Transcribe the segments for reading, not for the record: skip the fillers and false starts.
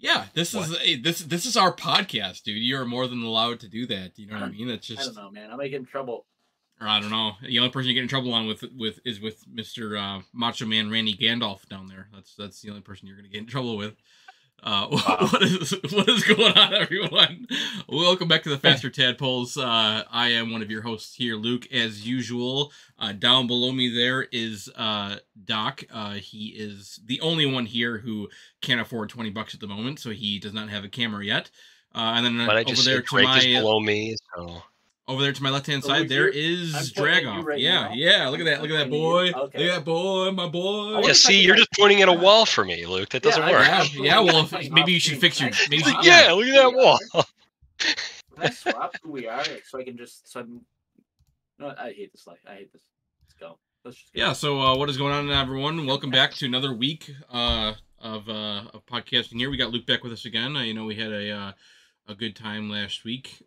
Yeah, this is our podcast, dude. You're more than allowed to do that. You know what I mean? That's just I don't know, man. I might get in trouble. Or I don't know. The only person you get in trouble on is with Mr. Macho Man Randy Gandalf down there. That's the only person you're gonna get in trouble with. What is going on, everyone? Welcome back to the Faster Tadpoles. I am one of your hosts here, Luke, as usual. Down below me there is Doc. He is the only one here who can't afford $20 at the moment, so he does not have a camera yet. And then over there to my below me, so. Over there to my left-hand side, there is Dragoff. Right yeah. Look at that boy. Okay. Look at that boy, my boy. Yeah, see, you're just pointing at a wall for me, Luke. That doesn't work. Yeah. Well, maybe you should fix your. Maybe look at that wall. Can I swap who we are so I can just? No, I hate this life. I hate this. Let's go. Let's just go. Yeah. So, what is going on, everyone? Welcome back to another week of podcasting. Here we got Luke back with us again. We had a good time last week,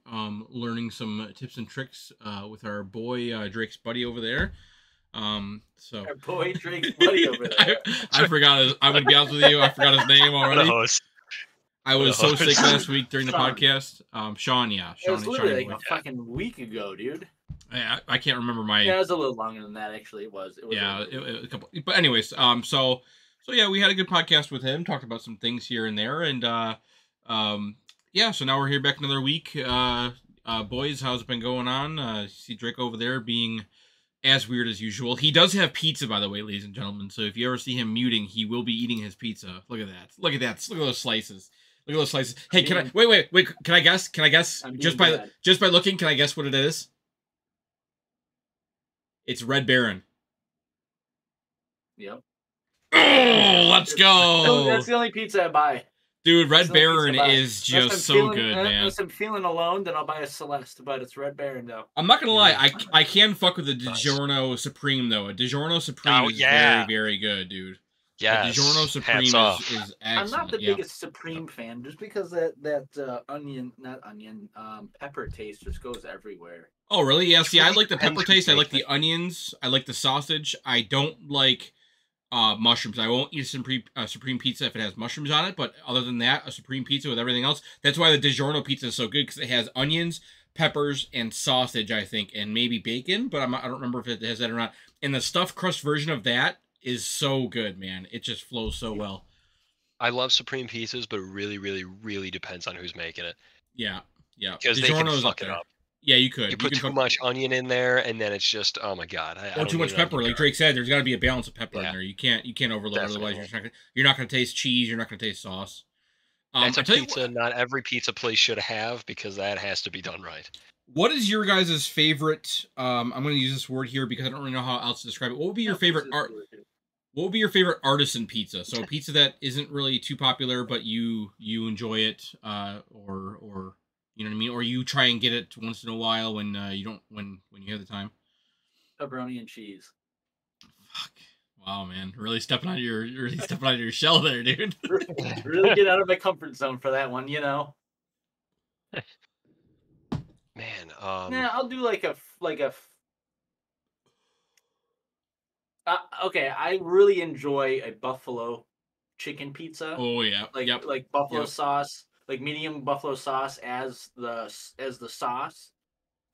learning some tips and tricks with our boy Drake's buddy over there. So our boy Drake's buddy over there. I forgot his. I'm gonna be honest with you. I forgot his name already. I was so sick last week during the podcast. Sean, yeah, Sean. It was literally like a fucking week ago, dude. I can't remember my. Yeah, it was a little longer than that. Actually, it was. It was a couple. But anyways, so yeah, we had a good podcast with him. Talked about some things here and there, and yeah, so now we're here back another week. Boys, how's it been going on? See Drake over there being as weird as usual. He does have pizza, by the way, ladies and gentlemen. So if you ever see him muting, he will be eating his pizza. Look at that. Look at those slices. Look at those slices. Hey, can I wait? Can I guess? Just by looking, can I guess what it is? It's Red Baron. Yep. Oh, let's go. That's the only pizza I buy. Dude, Red Baron is just so good, man. Unless I'm feeling alone, then I'll buy a Celeste, but it's Red Baron, though. I'm not going to lie. I can fuck with the DiGiorno Supreme, though. A DiGiorno Supreme is very, very good, dude. Yeah. DiGiorno Supreme is excellent. I'm not the biggest Supreme fan, just because that pepper taste just goes everywhere. Oh, really? Yeah, see, I like the pepper taste. I like the onions. I like the sausage. I don't like mushrooms. I won't eat a Supreme pizza if it has mushrooms on it, but other than that, a Supreme pizza with everything else. That's why the DiGiorno pizza is so good, because it has onions, peppers, and sausage, I think, and maybe bacon, but I don't remember if it has that or not. And the stuffed crust version of that is so good, man. It just flows so well. I love Supreme pizzas, but it really, really, really depends on who's making it. Yeah. Because they can fuck it up. Yeah, you could. You put too much onion in there, and then it's just, oh my god. Or too much pepper, like Drake said. There's got to be a balance of pepper in there. You can't overload. Definitely. Otherwise, you're not going to taste cheese. You're not going to taste sauce. That's a pizza not every pizza place should have, because that has to be done right. What is your guys' favorite? I'm going to use this word here because I don't really know how else to describe it. What would be your favorite art? What would be your favorite artisan pizza? So a pizza that isn't really too popular, but you enjoy it, or you know what I mean? Or you try and get it once in a while when when you have the time. Pepperoni and cheese. Fuck. Wow, man. Really stepping out of your shell there, dude. Really get out of my comfort zone for that one, Man, I'll do like a okay, I really enjoy a buffalo chicken pizza. Oh yeah. Like buffalo sauce. Like medium buffalo sauce as the sauce,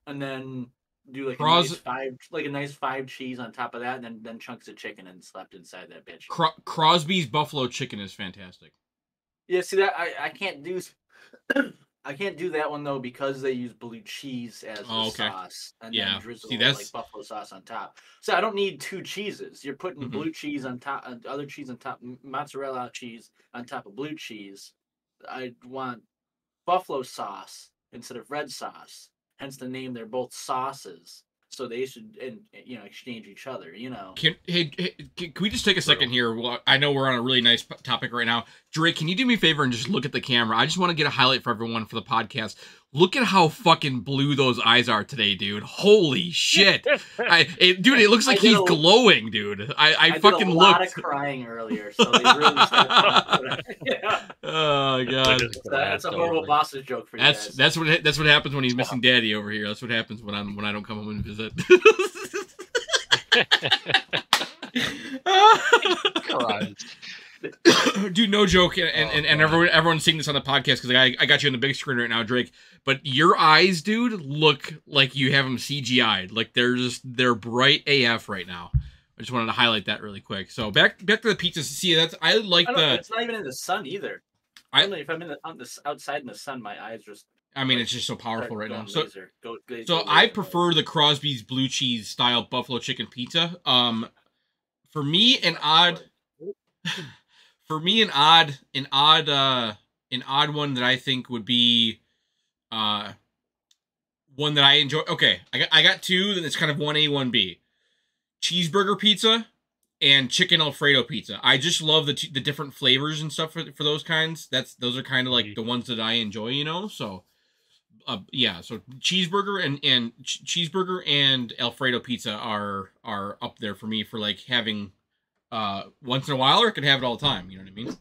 and then do like a nice five cheese on top of that, and then chunks of chicken and slapped inside that bitch. Crosby's buffalo chicken is fantastic. Yeah, see that I can't do. I can't do that one though, because they use blue cheese as the sauce, and then drizzle like buffalo sauce on top. So I don't need two cheeses. You're putting blue cheese on top, other cheese on top, mozzarella cheese on top of blue cheese. I want buffalo sauce instead of red sauce. Hence the name. They're both sauces, so they should exchange each other. Can we just take a second here? Well, I know we're on a really nice topic right now. Drake, can you do me a favor and just look at the camera? I just want to get a highlight for everyone for the podcast. Look at how fucking blue those eyes are today, dude. Holy shit. Dude, it looks like he's glowing, dude. I fucking looked. I did a lot of crying earlier, so they really started. Oh, God. That's a horrible boss's joke for you guys. That's what happens when he's missing daddy over here. That's what happens when I don't come home and visit. Dude, no joke, and everyone's seeing this on the podcast because I got you on the big screen right now, Drake. But your eyes, dude, look like you have them CGI'd. Like they're bright AF right now. I just wanted to highlight that really quick. So back to the pizza. See, it's not even in the sun either. If I'm outside in the sun, my eyes just. I mean, it's just so powerful right now. So I prefer the Crosby's blue cheese style buffalo chicken pizza. For me, an odd one that I think would be one that I enjoy. Okay, I got two. Then it's kind of 1A, 1B. Cheeseburger pizza and chicken Alfredo pizza. I just love the different flavors and stuff for those kinds. Those are kind of like the ones that I enjoy, you know. So, yeah. So cheeseburger and Alfredo pizza are up there for me for like having once in a while, or I could have it all the time. You know what I mean?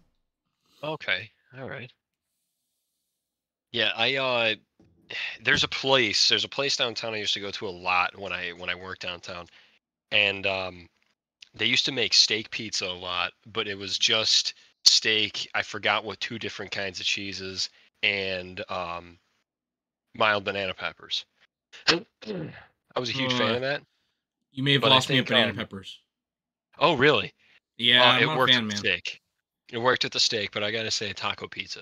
Okay. All right. Yeah, there's a place downtown I used to go to a lot when I worked downtown. And they used to make steak pizza a lot, but it was just steak. I forgot what 2 different kinds of cheeses and mild banana peppers. I was a huge fan of that. You may have lost me at banana peppers. Oh, really? Yeah, I'm not a fan, man. Steak. It worked with the steak, but I gotta say taco pizza.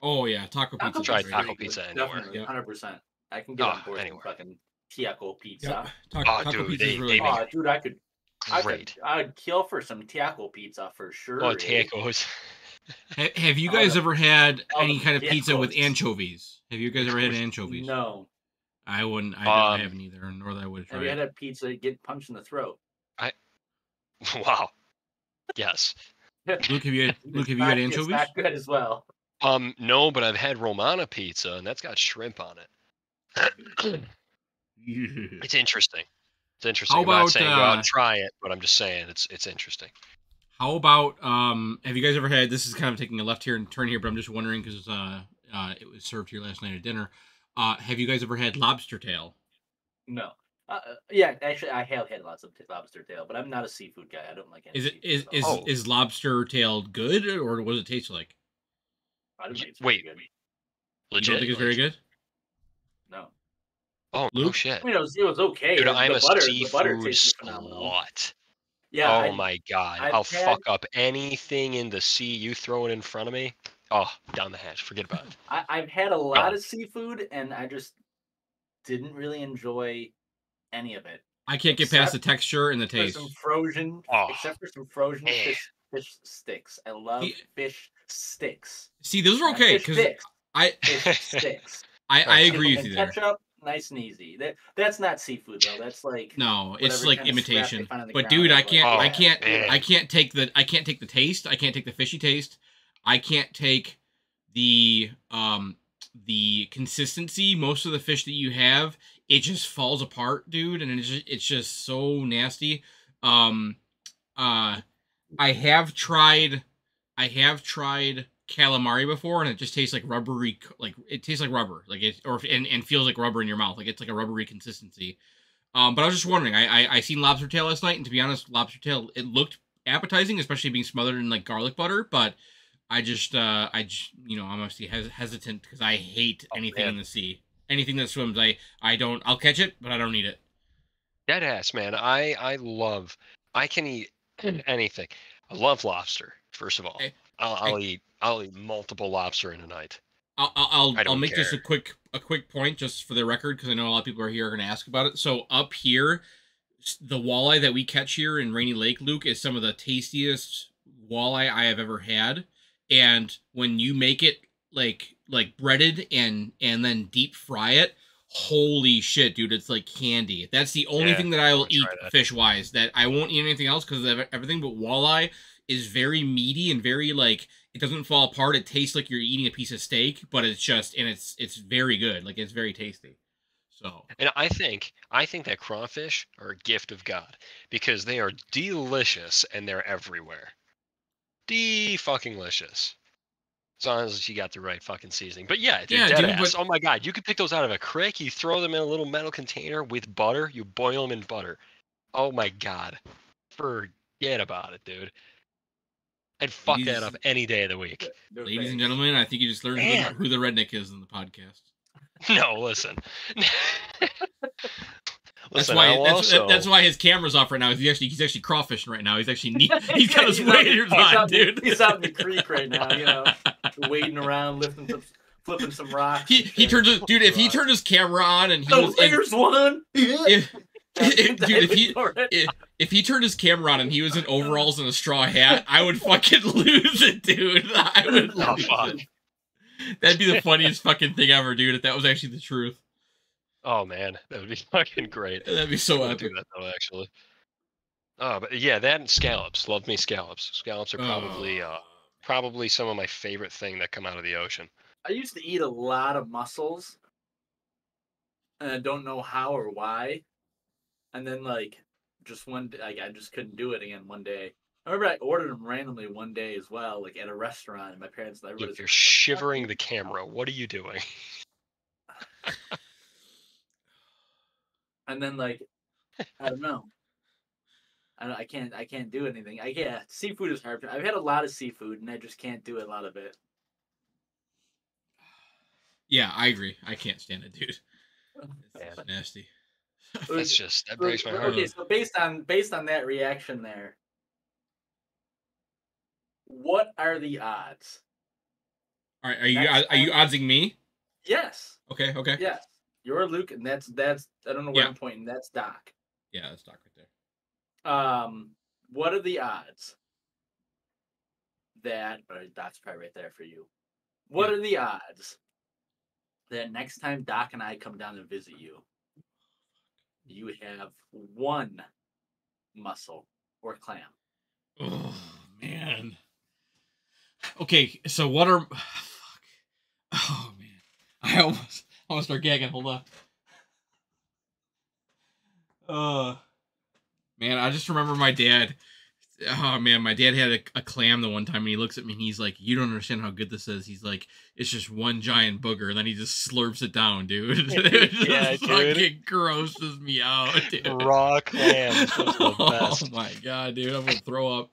Oh yeah, taco pizza. Tried taco pizza anywhere. Definitely, 100%. I can get on board with fucking Tiaco pizza. Yep. Taco pizza is really good. Dude, I'd kill for some Tiaco pizza for sure. Oh, tacos. Have you guys ever had any kind of pizza with anchovies? Have you guys ever had anchovies? No. I wouldn't. I haven't either, nor that I would try. Have you had a pizza get punched in the throat? Wow. Yes. Luke, have you had anchovies? It's not good as well. No, but I've had Romana pizza, and that's got shrimp on it. It's interesting. It's interesting. I'm not saying go out and try it, but I'm just saying it's interesting. How about have you guys ever had? This is kind of taking a left here and turn here, but I'm just wondering because it was served here last night at dinner. Have you guys ever had lobster tail? No. Yeah, actually, I have had lots of lobster tail, but I'm not a seafood guy. I don't like any. Is lobster tail good, or what does it taste like? I don't think it's Wait, good. Legit? You don't think it's very good? No. Oh, Luke? No shit. I mean, it was okay. Dude, I'm a seafood slut. Yeah. Oh my god, I'll fuck up anything in the sea. You throw it in front of me. Oh, down the hatch. Forget about it. I've had a lot of seafood, and I just didn't really enjoy any of it. I can't get past the texture and the taste. Except for some frozen fish sticks. I love fish sticks. See, those are okay because fish sticks. I agree with you there. Ketchup, nice and easy. That's not seafood though. That's like it's like imitation. But dude, I can't take the taste. I can't take the fishy taste. I can't take the consistency. Most of the fish that you have, it just falls apart, dude, and it's just so nasty. I have tried calamari before, and it just tastes like rubbery. Like it tastes like rubber, like it and feels like rubber in your mouth. Like it's like a rubbery consistency. But I was just wondering. I seen lobster tail last night, and to be honest, lobster tail, it looked appetizing, especially being smothered in like garlic butter. But I just I'm obviously hesitant because I hate anything in the sea. Anything that swims, I'll catch it, but I don't eat it. Dead ass, man. I can eat anything. I love lobster. First of all, I'll eat multiple lobster in a night. I'll make just a quick point just for the record because I know a lot of people are going to ask about it. So up here, the walleye that we catch here in Rainy Lake, Luke, is some of the tastiest walleye I have ever had. And when you make it like breaded and then deep fry it, holy shit, dude, it's like candy. That's the only thing that I will eat fish wise. That I won't eat anything else because of everything. But walleye is very meaty and very like it doesn't fall apart. It tastes like you're eating a piece of steak, but it's very good. Like it's very tasty. So, and I think that crawfish are a gift of God because they are delicious and they're everywhere. Fucking-licious. As long as you got the right fucking seasoning. But yeah, dead ass. Oh my god, you could pick those out of a creek. You throw them in a little metal container with butter. You boil them in butter. Oh my god, forget about it, dude. I'd fuck that up any day of the week. Ladies and gentlemen, I think you just learned who the redneck is in the podcast. No, listen. That's why his camera's off right now. He's actually crawfishing right now. He's actually he's got his waders on, dude. He's out in the creek right now, wading around, flipping some rocks. He turns his dude. If he turned his camera on and there's one. If he turned his camera on and he was in overalls and a straw hat, I would fucking lose it, dude. I would. Oh, fuck. That'd be the funniest fucking thing ever, dude. If that was actually the truth. Oh man, that would be fucking great. That'd be so epic. Do that though, actually. Oh, but yeah, that and scallops. Love me scallops. Scallops are probably some of my favorite thing that come out of the ocean. I used to eat a lot of mussels, and I don't know how or why. And then just one day, I just couldn't do it again one day. I remember I ordered them randomly one day as well, at a restaurant, and my parents and everybody. You're shivering the camera. What are you doing? And then I don't know. I can't do anything. Seafood is hard. I've had a lot of seafood, and I just can't do a lot of it. Yeah, I agree. I can't stand it, dude. It's nasty. That breaks my heart. Okay, so based on that reaction there, what are the odds? All right, are you oddsing me? Yes. Okay. Yes. You're Luke, and that's I don't know where I'm pointing. That's Doc. Yeah, that's Doc right there. What are the odds that Doc's probably right there for you? What are the odds that next time Doc and I come down and visit you, you have one mussel or clam? Oh man. Okay, so what are? Fuck. Oh man, I almost start gagging. Hold on. Man, I just remember my dad. Oh man, my dad had a clam the one time, and he looks at me and he's like, "You don't understand how good this is." He's like, "It's just one giant booger," and then he just slurps it down, dude. It just fucking grosses me out, dude. Raw clams. Oh my god, dude, I'm gonna throw up.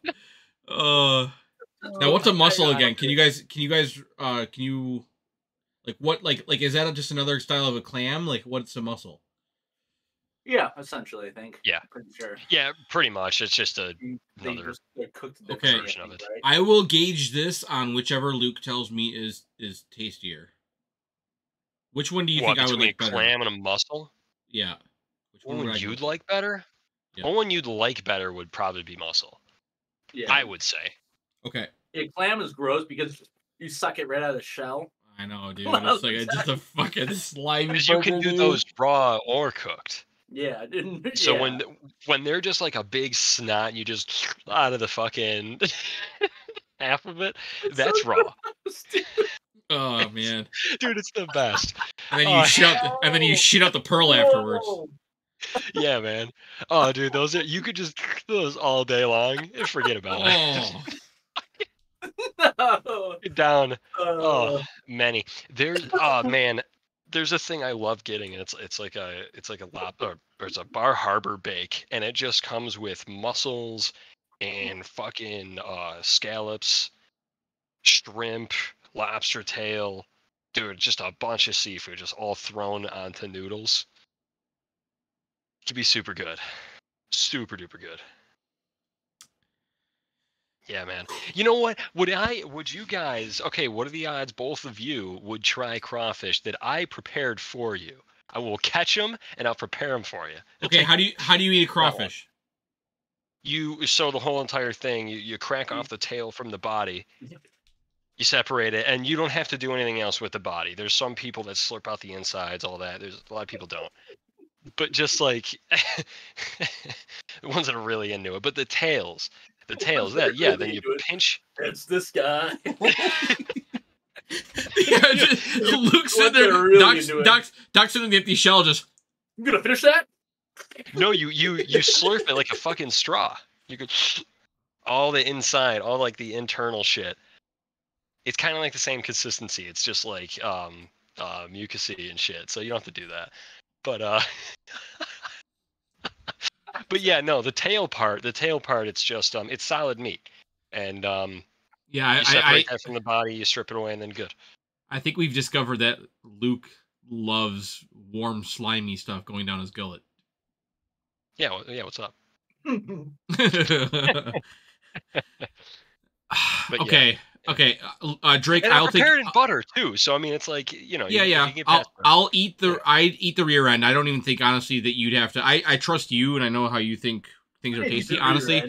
Now what's a mussel again? Can you guys is that just another style of a clam? What's a mussel? Yeah, essentially, I think. Yeah, pretty sure. Yeah, pretty much. It's just another cooked version of it. Right? I will gauge this on whichever Luke tells me is tastier. Which one do you think I would like better? Clam and a mussel? Yeah. Which one you'd like better? Yeah. The one you'd like better would probably be mussel. Yeah, I would say. Okay. Yeah, clam is gross because you suck it right out of the shell. I know, dude. It's just a fucking slimy. Because you can do those raw or cooked. Yeah, I didn't. So when they're just like a big snot, you just out of the fucking half of it. That's so raw. Oh man, dude, it's the best. And then you shit out the pearl afterwards. Yeah, man. Oh, dude, you could just those all day long and forget about it. No. Down. Many. There's a thing I love getting, and it's like a it's a Bar Harbor bake, and it just comes with mussels and fucking scallops, shrimp, lobster tail, dude, just a bunch of seafood, just all thrown onto noodles. It could be super good, super duper good. Yeah, man. You know what? Would you guys, okay, what are the odds both of you would try crawfish that I prepared for you? I will catch them and I'll prepare them for you. Okay, how do you eat a crawfish? So the whole entire thing, you crack off the tail from the body, you separate it, and you don't have to do anything else with the body. There's some people that slurp out the insides, all that. There's a lot of people don't. But just the ones that are really into it. But the tails, then you pinch. It's this guy. Luke's sitting there. Really Doc's in the empty shell. Just, I'm gonna finish that. No, you slurp it like a fucking straw. You could all the inside, all the internal shit. It's kind of like the same consistency. It's just like mucusy and shit. So you don't have to do that. But but yeah, no, the tail part, it's just it's solid meat. And You separate that from the body, you strip it away, and then good. I think we've discovered that Luke loves warm, slimy stuff going down his gullet. Yeah, what's up? Okay. Drake, and I'll prepare it in butter too. So I mean, it's like Yeah. I'd eat the rear end. I don't even think honestly that you'd have to. I trust you, and I know how you think things are tasty. Honestly,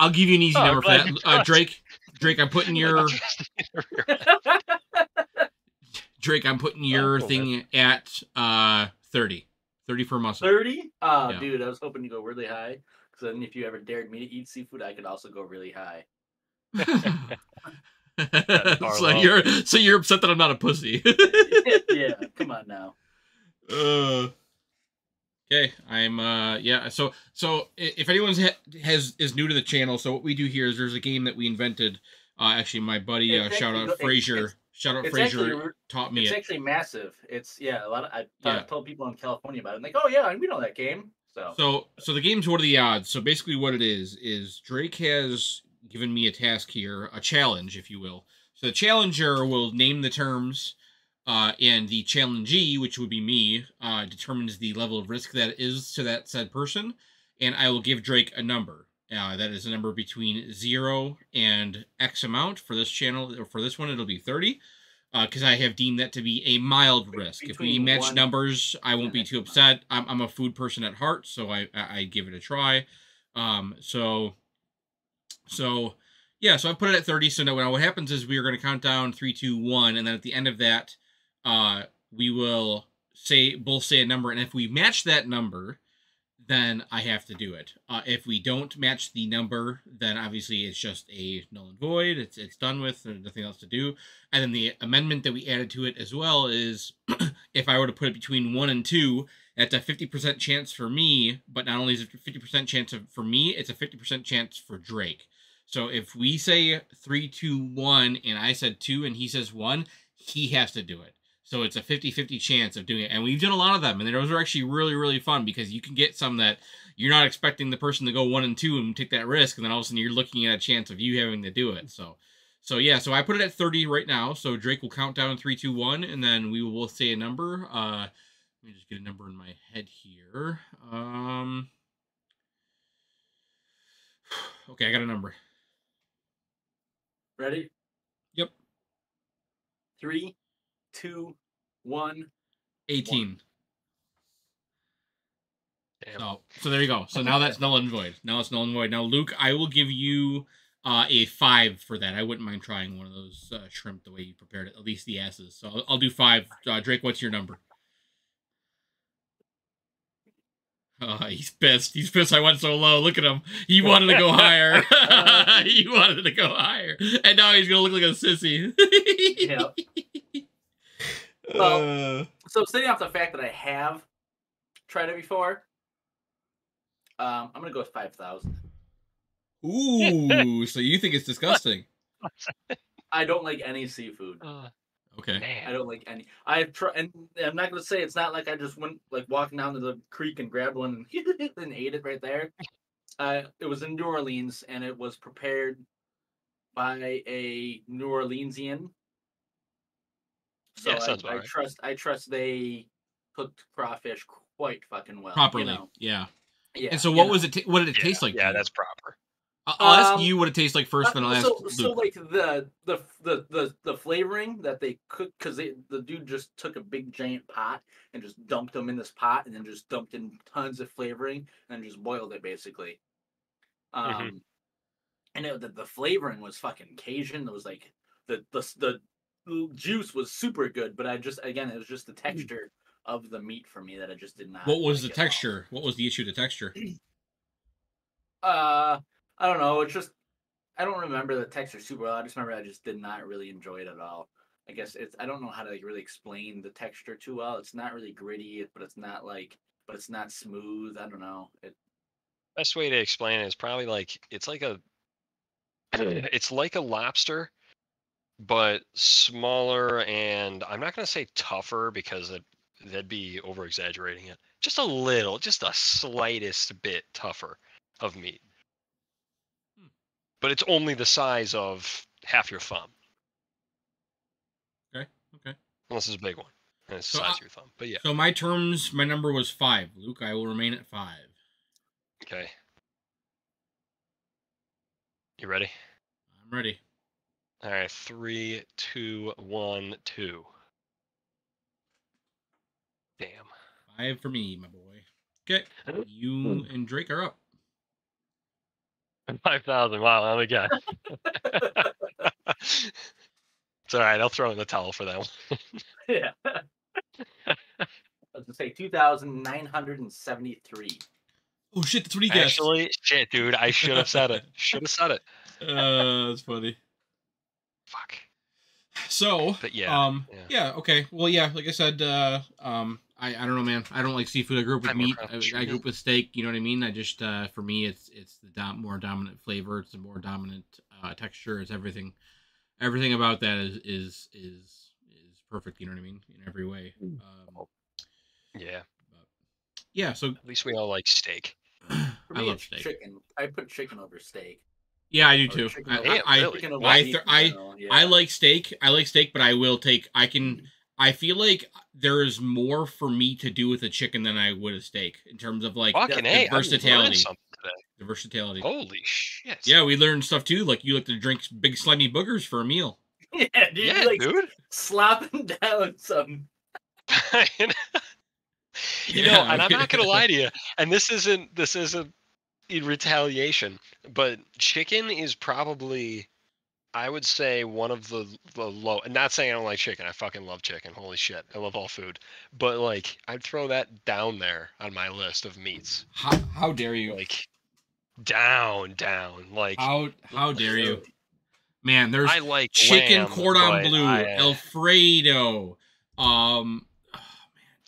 I'll give you an easy number for that. Drake, I'm putting your Drake. I'm putting your thing at 30 for muscle. 30? Oh, yeah. Dude, I was hoping to go really high. Because then if you ever dared me to eat seafood, I could also go really high. So you're upset that I'm not a pussy. Yeah, come on now. Okay, I'm So if anyone is new to the channel, so what we do here is there's a game that we invented. Actually, my buddy shout out Frazier taught me. It's actually massive. It's a lot of I told people in California about it. And like, oh yeah, we know that game. So the game's What Are the Odds? So basically what it is Drake has given me a task here, a challenge, if you will. So the challenger will name the terms, and the challengee, which would be me, determines the level of risk that is to that said person, and I will give Drake a number. That is a number between 0 and X amount. For this channel, or for this one, it'll be 30. Because I have deemed that to be a mild risk. If we match numbers, I won't be too upset. I'm a food person at heart, so I give it a try. So I put it at 30. So now what happens is we are going to count down 3, 2, 1, and then at the end of that, we will both say a number, and if we match that number, then I have to do it. If we don't match the number, then obviously it's just a null and void. It's done with. There's nothing else to do. And then the amendment that we added to it as well is if I were to put it between 1 and 2, that's a 50% chance for me, but not only is it a 50% chance for me, it's a 50% chance for Drake. So if we say 3, 2, 1, and I said 2 and he says 1, he has to do it. So it's a 50-50 chance of doing it. And we've done a lot of them. And those are actually really, really fun because you can get some that you're not expecting the person to go 1 and 2 and take that risk. And then all of a sudden you're looking at a chance of you having to do it. So I put it at 30 right now. So Drake will count down 3, 2, 1. And then we will say a number. Let me just get a number in my head here. Okay, I got a number. Ready? Yep. 3, 2, 1. 18. So there you go. So now that's null and void. Now it's null and void. Now, Luke, I will give you a 5 for that. I wouldn't mind trying one of those shrimp the way you prepared it, at least the asses. So I'll do 5. Drake, what's your number? He's pissed. He's pissed I went so low. Look at him. He wanted to go higher. He wanted to go higher. And now he's going to look like a sissy. Yeah. Well, so sitting off the fact that I have tried it before, I'm going to go with 5,000. Ooh, so you think it's disgusting? I don't like any seafood. Okay. Man. I don't like any. I've tried, and I'm not going to say it's not like I just went like walking down to the creek and grabbed one and ate it right there. It was in New Orleans, and it was prepared by a New Orleansian. So yeah, I trust they cooked crawfish quite fucking well. Properly, yeah. And so what was it? What did it taste like? Yeah, that's proper. I'll ask you what it tastes like first, then I'll ask Luke. So like the flavoring that they cooked, because the dude just took a big giant pot and just dumped them in this pot, and then just dumped in tons of flavoring and just boiled it basically. And the flavoring was fucking Cajun. It was like the juice was super good, but it was just the texture of the meat for me that I just did not. What was the texture? What was the issue to texture? I don't know. It's just I don't remember the texture super well. I just remember I just did not really enjoy it at all. I guess I don't know how to really explain the texture too well. It's not really gritty, but it's not smooth. I don't know. Best way to explain it is probably like it's like a lobster, but smaller, and I'm not gonna say tougher because that'd be over exaggerating it. Just a slightest bit tougher of meat. but it's only the size of half your thumb. Okay. Unless it's a big one. And it's the size of your thumb. But yeah. So my number was 5. Luke, I will remain at 5. Okay. You ready? I'm ready. All right, 3, 2, 1, 2. Damn. 5 for me, my boy. Okay. You and Drake are up. 5,000. Wow, let me guess. It's all right. I'll throw in the towel for that one. Yeah. I was gonna say 2,973. Oh shit! That's what he guessed. Actually, shit, dude. I should have said it. That's funny. Fuck. So, but yeah. Okay. Well, yeah. Like I said, I don't know, man. I don't like seafood. I grew up with meat. I grew up with steak. You know what I mean? I just, for me, it's the more dominant flavor. It's the more dominant texture. It's everything. Everything about that is perfect. You know what I mean? In every way. Yeah. Yeah. So at least we all like steak. I love steak. Chicken. I put chicken over steak. Yeah, I do too. I like steak. I like steak, but I will take. I feel like there is more for me to do with a chicken than I would a steak in terms of like the versatility. The versatility. Holy shit! Yeah, we learned stuff too. Like you like to drink big slimy boogers for a meal. Yeah, dude. Yeah, dude. Slopping down some. You know, and I'm not gonna lie to you. And this isn't in retaliation, but chicken is probably, I would say, one of the low. And not saying I don't like chicken. I fucking love chicken. Holy shit, I love all food. But like, I'd throw that down there on my list of meats. How dare you? Like, down. Like, how dare you? Man, there's chicken cordon bleu, Alfredo.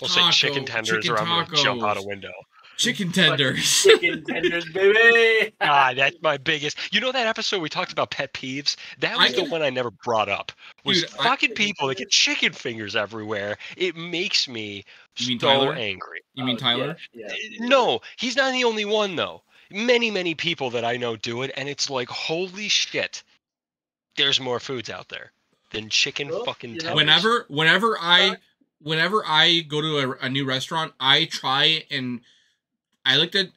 We'll say chicken tenders or I'm going to jump out a window. Chicken tenders. Chicken tenders, baby. That's my biggest. You know that episode we talked about pet peeves? That was the one I never brought up. Was fucking people that get chicken fingers everywhere. It makes me so angry. You mean Tyler? Yeah. No, he's not the only one, though. Many people that I know do it, and it's like, holy shit, there's more foods out there than chicken fucking tenders. Whenever I go to a new restaurant, I try and I like to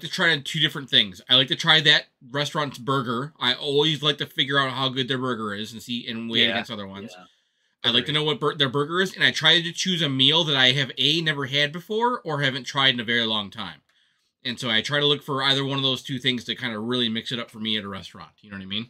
try 2 different things. I like to try that restaurant's burger. I always like to figure out how good their burger is and weigh it against other ones. Yeah. I like to know what their burger is, and I try to choose a meal that I have never had before or haven't tried in a very long time. And so I try to look for either one of those 2 things to kind of really mix it up for me at a restaurant. You know what I mean?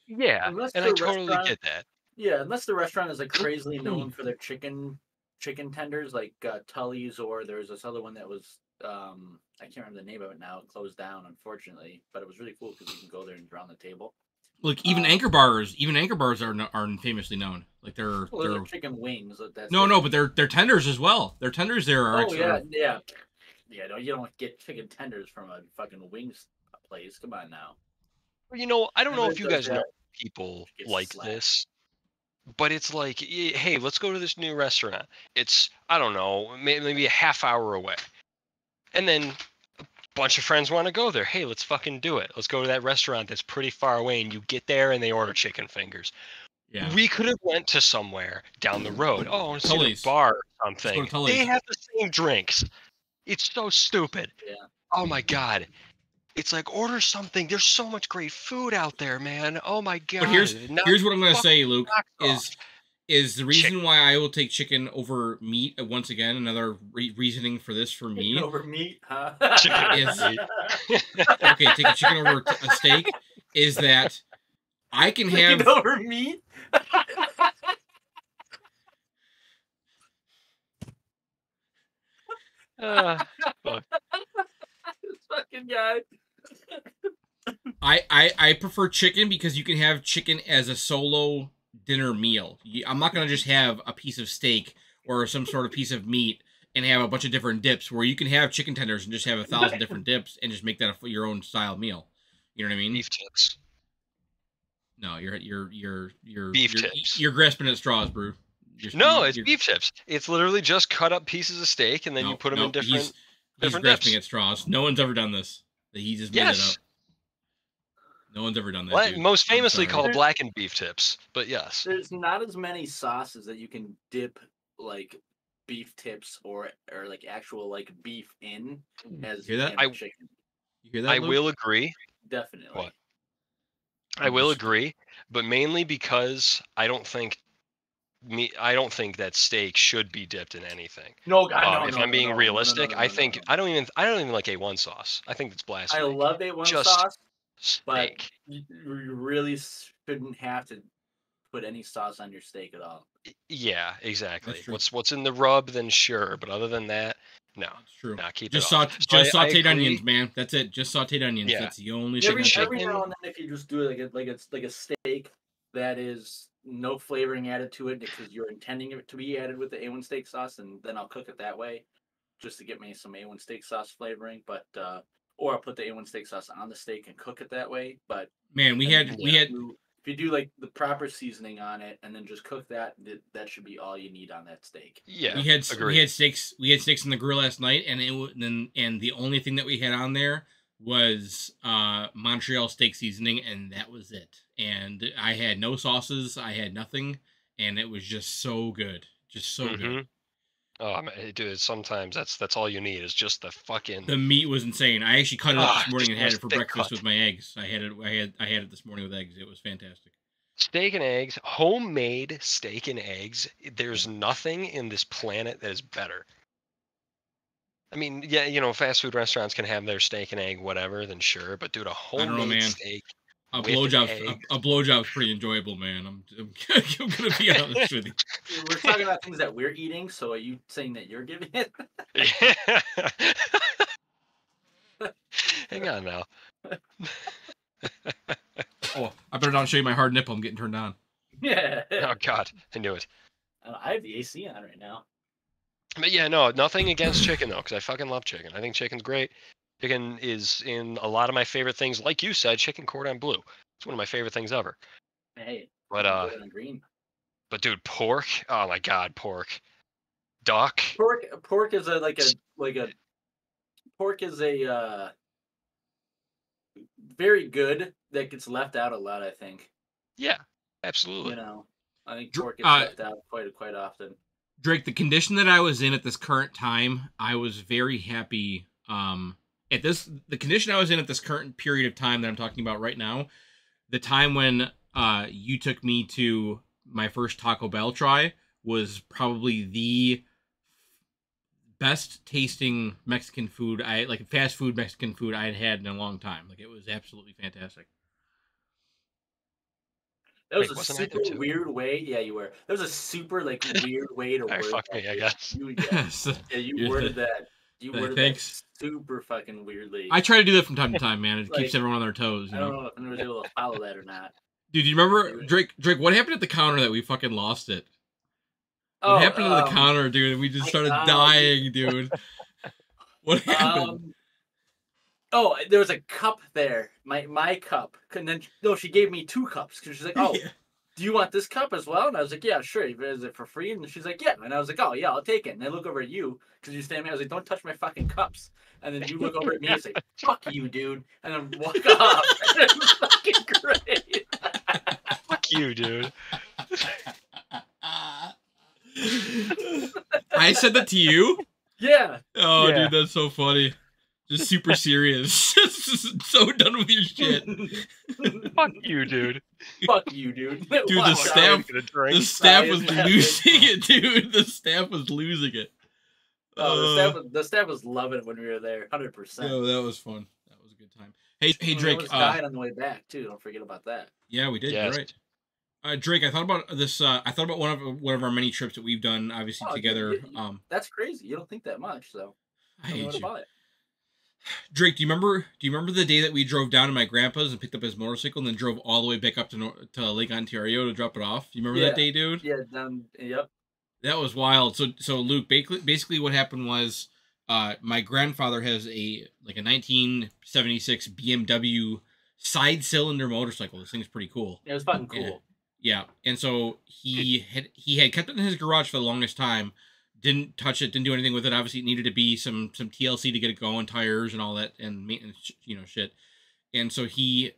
Yeah, and I totally get that. Yeah, unless the restaurant is like crazily known for their chicken tenders, like Tully's, or there's this other one that was I can't remember the name of it now. It closed down, unfortunately, but it was really cool because you can go there and around the table. Like even anchor bars are famously known. Like they're chicken wings. But they're tenders as well. Their tenders there are. Oh yeah. No, you don't get chicken tenders from a fucking wings place. Come on now. Well, I don't know if you guys know people like this. But it's like, hey, let's go to this new restaurant. It's, I don't know, maybe a half hour away. And then a bunch of friends want to go there. Hey, let's fucking do it. Let's go to that restaurant that's pretty far away. And you get there and they order chicken fingers. Yeah. We could have went to somewhere down the road. Oh, I want to see a bar or something. They have the same drinks. It's so stupid. Yeah. Oh, my God. It's like, order something. There's so much great food out there, man. Oh my god! But here's what I'm gonna say, Luke. Is the reason why I will take chicken over meat once again? Another reasoning for this for me. Chicken over meat, huh? Okay, take a chicken over a steak. Is that I can have chicken over meat? This fucking guy. I prefer chicken because you can have chicken as a solo dinner meal. I'm not going to just have a piece of steak or some sort of piece of meat and have a bunch of different dips, where you can have chicken tenders and just have 1,000 different dips and just make that your own style meal. You know what I mean? Beef tips. No, you're beef tips. You're grasping at straws, bro. It's beef tips. It's literally just cut up pieces of steak and then you put them in different He's grasping at straws. No one's ever done this. He just made it up. No one's ever done that. Dude. Most famously called blackened beef tips, but yes. There's not as many sauces that you can dip like beef tips or like actual like beef in as you can with chicken. You hear that, I Luke? will agree. Definitely. What? I will agree, but mainly because I don't think that steak should be dipped in anything. No, God, no. If I'm being realistic, I don't even like A1 sauce. I think it's blasphemy. I love A1 sauce, but you really shouldn't have to put any sauce on your steak at all. Yeah, exactly. What's in the rub, then sure, but other than that, no. That's true. Nah, keep just it off. Just sauteed onions, man. That's it. Just sauteed onions. Yeah. That's the only thing. Every now and then, if you just do like a steak that is no flavoring added to it because you're intending it to be added with the A1 steak sauce, and then I'll cook it that way, just to get me some A1 steak sauce flavoring. But or I'll put the A1 steak sauce on the steak and cook it that way. But man, we had. If you do like the proper seasoning on it and then just cook that should be all you need on that steak. Yeah, we had steaks. We had steaks in the grill last night, and the only thing that we had on there was Montreal steak seasoning, and that was it. And I had no sauces. I had nothing, and it was just so good, good. Oh, dude! Sometimes that's all you need is just the fucking. The meat was insane. I actually cut it up this morning and had it for breakfast with my eggs. I had it this morning with eggs. It was fantastic. Steak and eggs, homemade steak and eggs. There's nothing in this planet that is better. I mean, yeah, fast food restaurants can have their steak and egg, whatever. Then sure, but dude, a homemade steak. A blowjob's pretty enjoyable, man. I'm gonna be honest with you. We're talking about things that we're eating, so are you saying that you're giving it? Hang on now. Oh, I better not show you my hard nipple. I'm getting turned on. Yeah. Oh God, I knew it. I have the AC on right now. But yeah, no, nothing against chicken though, because I fucking love chicken. I think chicken's great. Chicken is in a lot of my favorite things. Like you said, chicken cordon bleu. It's one of my favorite things ever. Hey, but green. But dude, pork. Oh my God, pork. Duck. Pork is pork is a very good that gets left out a lot, I think. Yeah, absolutely. I think pork gets left out quite often. Drake, the condition that I was in at this current time, I was very happy. The condition I was in at this current period of time that I'm talking about right now, the time when you took me to my first Taco Bell try was probably the best tasting Mexican food, fast food Mexican food I had in a long time. Like, it was absolutely fantastic. That was a super weird way. Yeah, you were. That was a super weird way to word fuck me, I guess. You worded that. You worded that super fucking weirdly. I try to do that from time to time, man. It keeps everyone on their toes. I don't know if I was able to follow that or not. Dude, you remember Drake? What happened at the counter that we fucking lost it? What happened to the counter, dude? We just started dying, dude. What happened? There was a cup there. My cup. And then she gave me 2 cups because she's like, "Oh, do you want this cup as well?" And I was like, "Yeah, sure. Is it for free?" And she's like, "Yeah." And I was like, "Oh yeah, I'll take it." And I look over at you because you stand there. I was like, "Don't touch my fucking cups." And then you look over at me and say, "Fuck you, dude," and then walk off. It was fucking great. Fuck you, dude. I said that to you? Yeah. Oh, yeah. Dude, that's so funny. Just super serious. Just so done with your shit. Fuck you, dude. Fuck you, dude. Dude, the staff was losing it, dude. The staff was losing it. Oh, the staff was loving it when we were there, 100%. Oh, that was fun. That was a good time. Hey, Drake. We died on the way back too. Don't forget about that. Yeah, we did. Yes. You're right. Drake, I thought about this. I thought about one of our many trips that we've done, obviously together. That's crazy. You don't think that much, so. I hate you. About it. Drake, do you remember the day that we drove down to my grandpa's and picked up his motorcycle and then drove all the way back up to Lake Ontario to drop it off? You remember that day, dude? Yeah, yep. That was wild. So Luke, basically what happened was, my grandfather has a 1976 BMW side cylinder motorcycle. This thing's pretty cool. Yeah, it was fucking cool. And so he had kept it in his garage for the longest time. Didn't touch it, didn't do anything with it. Obviously, it needed to be some TLC to get it going, tires and all that, and maintenance, shit. And so he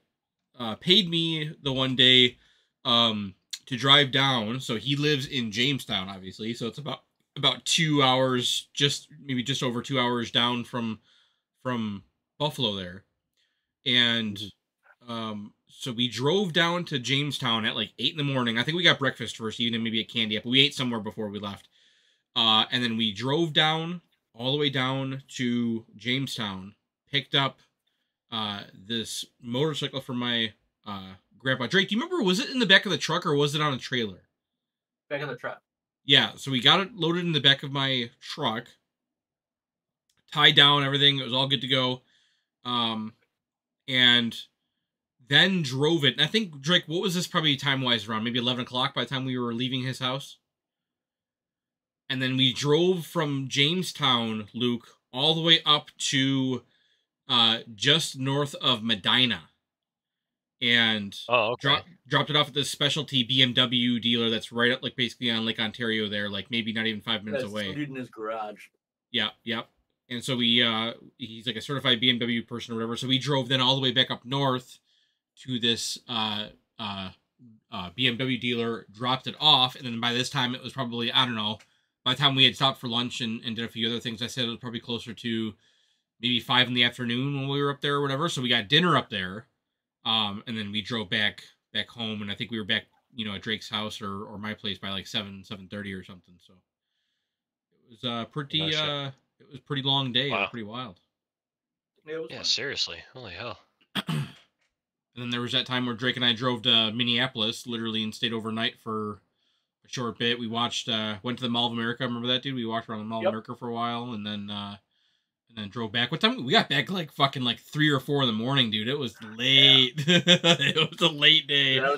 paid me the one day to drive down. So he lives in Jamestown, obviously. So it's about 2 hours, maybe just over 2 hours down from Buffalo there. And so we drove down to Jamestown at like 8 in the morning. I think we got breakfast first, even maybe a candy apple. We ate somewhere before we left. And then we drove down all the way down to Jamestown, picked up this motorcycle from my grandpa. Drake, do you remember, was it in the back of the truck or was it on a trailer? Back of the truck. Yeah, so we got it loaded in the back of my truck, tied down, everything. It was all good to go. And then drove it. And I think, Drake, what was this probably time-wise around? Maybe 11 o'clock by the time we were leaving his house? And then we drove from Jamestown, Luke, all the way up to just north of Medina. And dropped it off at this specialty BMW dealer that's right up, like, basically on Lake Ontario there, like, maybe not even 5 minutes away. That's in his garage. Yeah. And so he's like a certified BMW person or whatever. So we drove then all the way back up north to this BMW dealer, dropped it off. And then by this time, it was probably, I don't know, by the time we had stopped for lunch and did a few other things, I said it was probably closer to maybe 5 in the afternoon when we were up there or whatever. So we got dinner up there. And then we drove back home. And I think we were back, at Drake's house or my place by like 7:30 or something. So it was it was a pretty long day. Wow. Pretty wild. Yeah, seriously. Holy hell. And then there was that time where Drake and I drove to Minneapolis, literally, and stayed overnight for a short bit. We watched, went to the Mall of America. Remember that, dude? We walked around the Mall of America for a while, and then drove back. What time? We got back like fucking 3 or 4 in the morning, dude. It was late. Yeah. It was a late day. Yeah,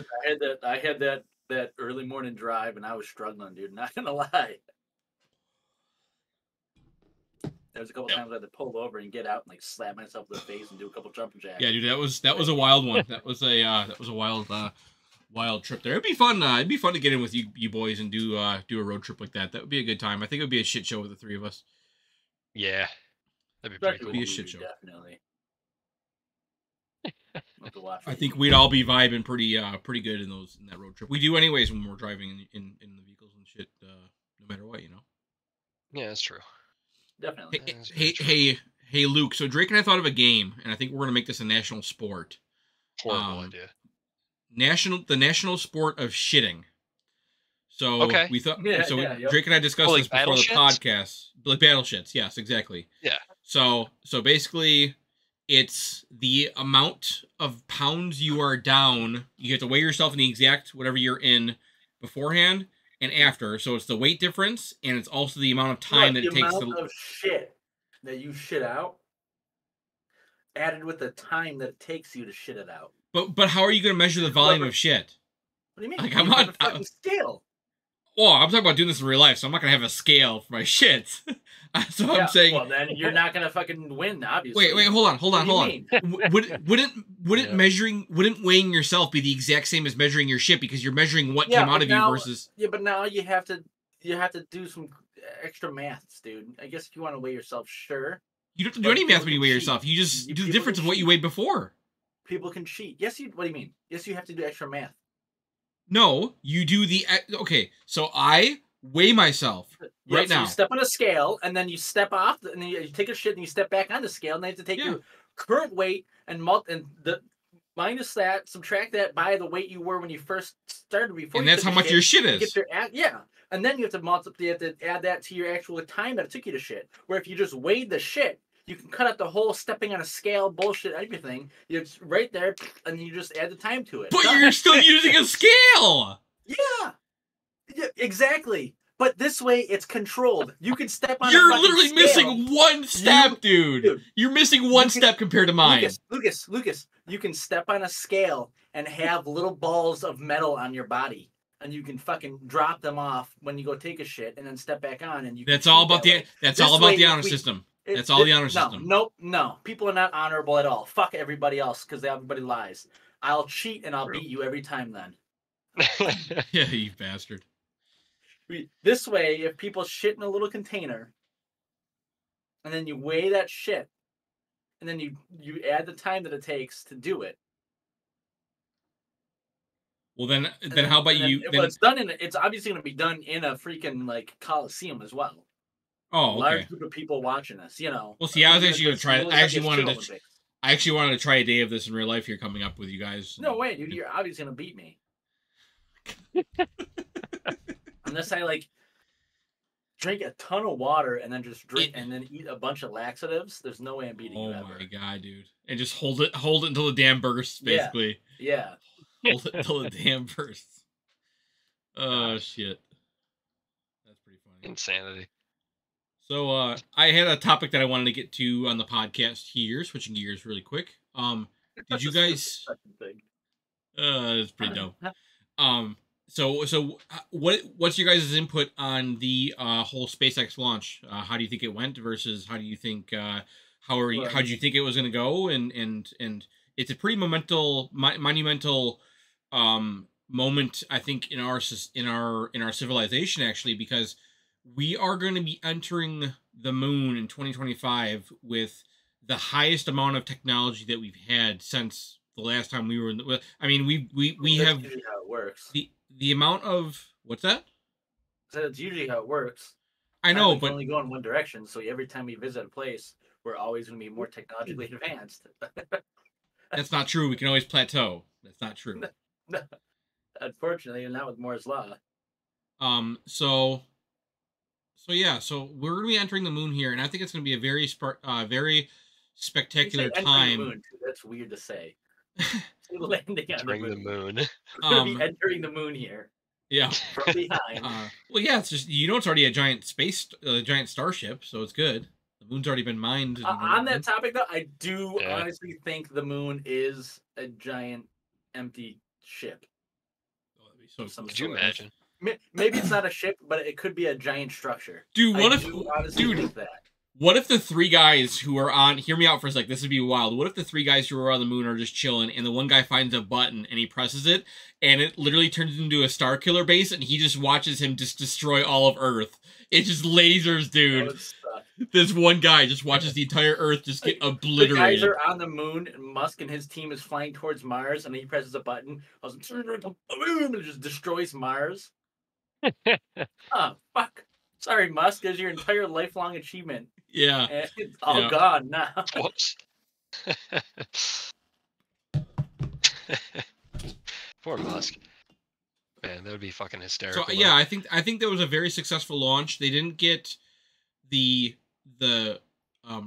I had that early morning drive, and I was struggling, dude. Not gonna lie. There was a couple times I had to pull over and get out and slap myself in the face and do a couple jumping jacks. Yeah, dude, that was a wild one. That was a wild trip there. It'd be fun. It'd be fun to get in with you boys and do a road trip like that. That would be a good time. I think it would be a shit show with the three of us. Yeah, that'd be pretty cool. Be a shit show. Definitely. I think we'd all be vibing pretty good in that road trip. We do anyways when we're driving in the vehicles and shit. No matter what, Yeah, that's true. Definitely. Hey, Luke. So Drake and I thought of a game, and I think we're gonna make this a national sport. Horrible idea. The national sport of shitting. So we thought. Drake and I discussed this before the podcast. Like battle shits. Yes, exactly. Yeah. So basically, it's the amount of pounds you are down. You have to weigh yourself in the exact whatever you're in beforehand and after. So it's the weight difference, and it's also the amount of time that it takes to. The amount of shit that you shit out, added with the time that it takes you to shit it out. But how are you going to measure the volume of shit? What do you mean? Like, I'm not a fucking scale. Well, I'm talking about doing this in real life, so I'm not going to have a scale for my shit. So I'm saying. Well, then you're not going to fucking win, obviously. Wait, hold on. Wouldn't weighing yourself be the exact same as measuring your shit because you're measuring what came out of you versus. Yeah, but now you have to do some extra maths, dude. I guess if you want to weigh yourself, sure. You don't have to do any math when you weigh yourself. You just do the difference of what you weighed before. People can cheat. Yes, what do you mean? Yes, you have to do extra math. No, you do the... Okay, so I weigh myself right now. You step on a scale, and then you step off, and then you take a shit, and you step back on the scale, and then you have to take your current weight and minus that, subtract that by the weight you were when you first started before. And that's how much your shit is. And then you have to add that to your actual time that it took you to shit. Where if you just weighed the shit, you can cut out the whole stepping on a scale bullshit, everything. It's right there, and you just add the time to it. But you're still using a scale! Yeah, exactly. But this way, it's controlled. You can step on You're literally missing one step, dude. You're missing one step compared to mine. Lucas, you can step on a scale and have little balls of metal on your body. And you can fucking drop them off when you go take a shit and then step back on. And you. That's all about the honor system. That's all the honor system. No. People are not honorable at all. Fuck everybody else because everybody lies. I'll cheat and I'll beat you every time then. Yeah, you bastard. This way, if people shit in a little container, and then you weigh that shit, and then you add the time that it takes to do it, Well, then how about you? Well, it's done it's obviously going to be done in a freaking like Coliseum as well. Oh, okay. Large group of people watching this, you know. Well, see, I was actually going to try. I actually wanted to try a day of this in real life here coming up with you guys. No way, dude! You're obviously going to beat me. Unless I like drink a ton of water and then just drink and then eat a bunch of laxatives, there's no way I'm beating you ever. Oh my god, dude! And just hold it until the dam bursts, basically. Yeah. Hold it until the dam bursts. Oh shit. That's pretty funny. Insanity. So I had a topic that I wanted to get to on the podcast here, switching gears really quick. Did you guys it's pretty dope. So what's your guys' input on the whole SpaceX launch? How do you think it went versus how do you think how do you think it was going to go? And it's a pretty monumental moment, I think, in our civilization, actually, because we are going to be entering the moon in 2025 with the highest amount of technology that we've had since the last time we were in the, I mean, we have usually how it works. The amount of what's that? So that's usually how it works. I know, but only go in one direction. So every time we visit a place, we're always going to be more technologically advanced. That's not true. We can always plateau. That's not true. Unfortunately, and not with Moore's law. So we're going to be entering the moon here, and I think it's going to be a very spectacular time. Moon, too. That's weird to say. Landing on the moon. We're going to be entering the moon here. Yeah. From behind. Well, yeah, it's just, it's already a giant giant starship, so it's good. The moon's already been mined. On that topic, though, I do honestly think the moon is a giant empty ship. Oh, that'd be so cool. Could you imagine? Maybe it's not a ship, but it could be a giant structure. Dude, what if the three guys who are on, hear me out for a sec, this would be wild. What if the three guys who are on the moon are just chilling and the one guy finds a button and he presses it and it literally turns into a Star Killer base and he just watches him just destroy all of Earth? It just lasers, dude. This one guy just watches the entire Earth just get obliterated. The guys are on the moon and Musk and his team is flying towards Mars and he presses a button and it just destroys Mars. Oh, fuck. Sorry, Musk, there's your entire lifelong achievement. Yeah. And it's all gone now. Whoops. Poor Musk. Man, that would be fucking hysterical. So yeah, I think that was a very successful launch. They didn't get the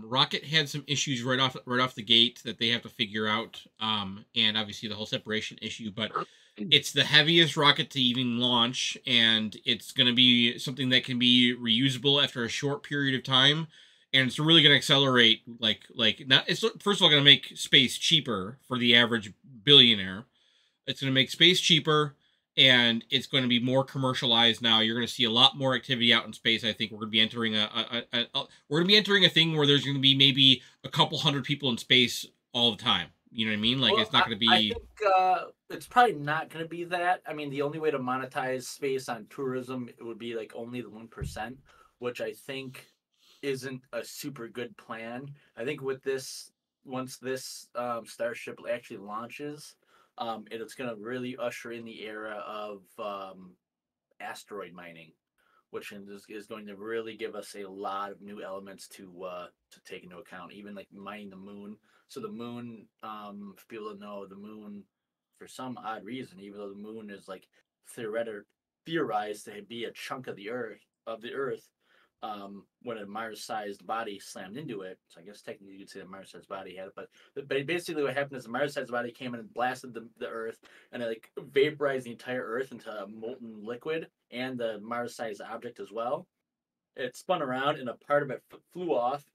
rocket had some issues right off the gate that they have to figure out. And obviously the whole separation issue, but it's the heaviest rocket to even launch, and it's going to be something that can be reusable after a short period of time, and it's really going to accelerate, it's first of all going to make space cheaper for the average billionaire. It's going to make space cheaper, and it's going to be more commercialized now. You're going to see a lot more activity out in space. I think we're going to be entering a thing where there's going to be maybe a couple hundred people in space all the time. You know what I mean? Like, well, it's not going to be... I think it's probably not going to be that. I mean, the only way to monetize space on tourism would be, like, only the 1%, which I think isn't a super good plan. I think with this, once this Starship actually launches, it's going to really usher in the era of asteroid mining, which is going to really give us a lot of new elements to take into account, even, like, mining the moon. So the moon, for people to know, the moon, for some odd reason, even though the moon is like theorized to be a chunk of the Earth, when a Mars-sized body slammed into it. So I guess technically you could say the Mars-sized body had it, but basically what happened is the Mars-sized body came in and blasted the Earth, and it like vaporized the entire Earth into a molten liquid, and the Mars-sized object as well. It spun around, and a part of it flew off.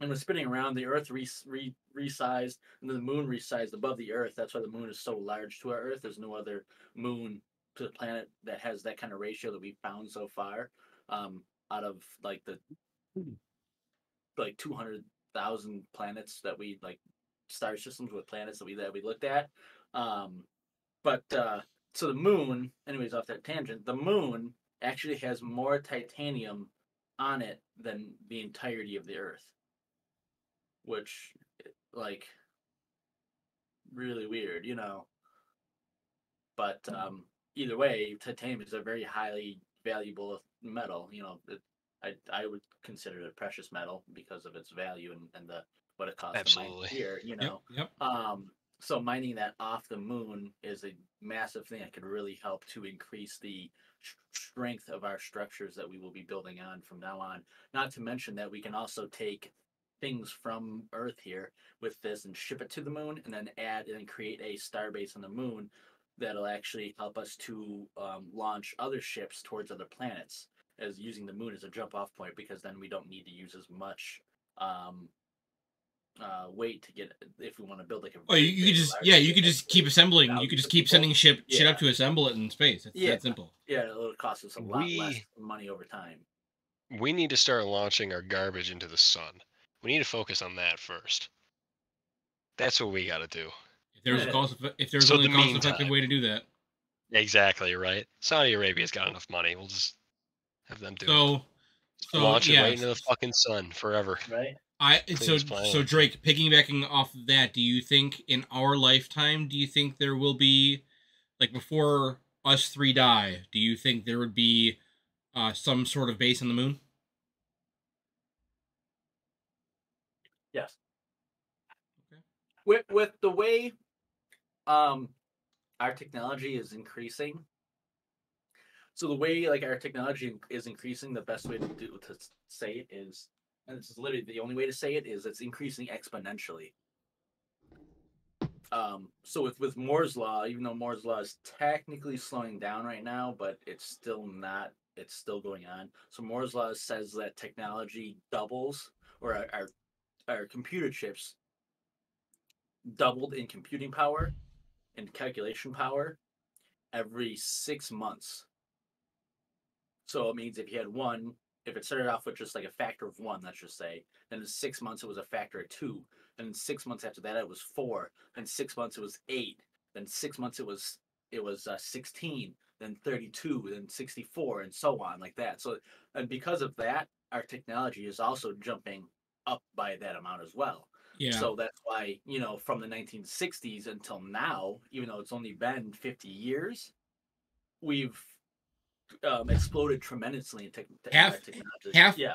And was spinning around, the Earth resized, and then the moon resized above the Earth. That's why the moon is so large to our Earth. There's no other moon to the planet that has that kind of ratio that we've found so far. Out of like the 200,000 planets that we like, star systems with planets that we looked at. So the moon, anyways, off that tangent, the moon actually has more titanium on it than the entirety of the Earth. Which, like, really weird, you know. But either way, titanium is a very highly valuable metal. I would consider it a precious metal because of its value and what it costs to mine here. Yep. So mining that off the moon is a massive thing that could really help to increase the strength of our structures that we will be building on from now on. Not to mention that we can also take things from Earth here with this and ship it to the moon, and then add and create a starbase on the moon that'll actually help us to launch other ships towards other planets, as using the moon as a jump off point, because then we don't need to use as much weight to get, if we want to build like a. Oh, you could just keep assembling. You could just keep sending shit up to assemble it in space. It's that simple. Yeah, it'll cost us a lot less money over time. We need to start launching our garbage into the sun. We need to focus on that first. That's what we got to do. If there's only a cost-effective way to do that. Exactly, right? Saudi Arabia's got enough money. We'll just have them do it. So launch it right into the fucking sun forever. Right. So Drake, piggybacking off of that, do you think in our lifetime, do you think there will be, like before us three die, do you think there would be some sort of base on the moon? Yes. Okay. With the way our technology is increasing, so the way like our technology is increasing, the best way to say it is, and this is literally the only way to say it, is it's increasing exponentially. So with Moore's law, even though Moore's law is technically slowing down right now, but it's still not. It's still going on. So Moore's law says that technology doubles, or our computer chips doubled in computing power and calculation power every 6 months. So it means if you had one, if it started off with just like a factor of 1, let's just say, then in 6 months it was a factor of 2, and in 6 months after that it was 4, then 6 months it was 8, then 6 months it was 16, then 32, then 64, and so on, like that. So, and because of that, our technology is also jumping up by that amount as well. Yeah. So that's why, from the 1960s until now, even though it's only been 50 years, we've exploded tremendously in technology.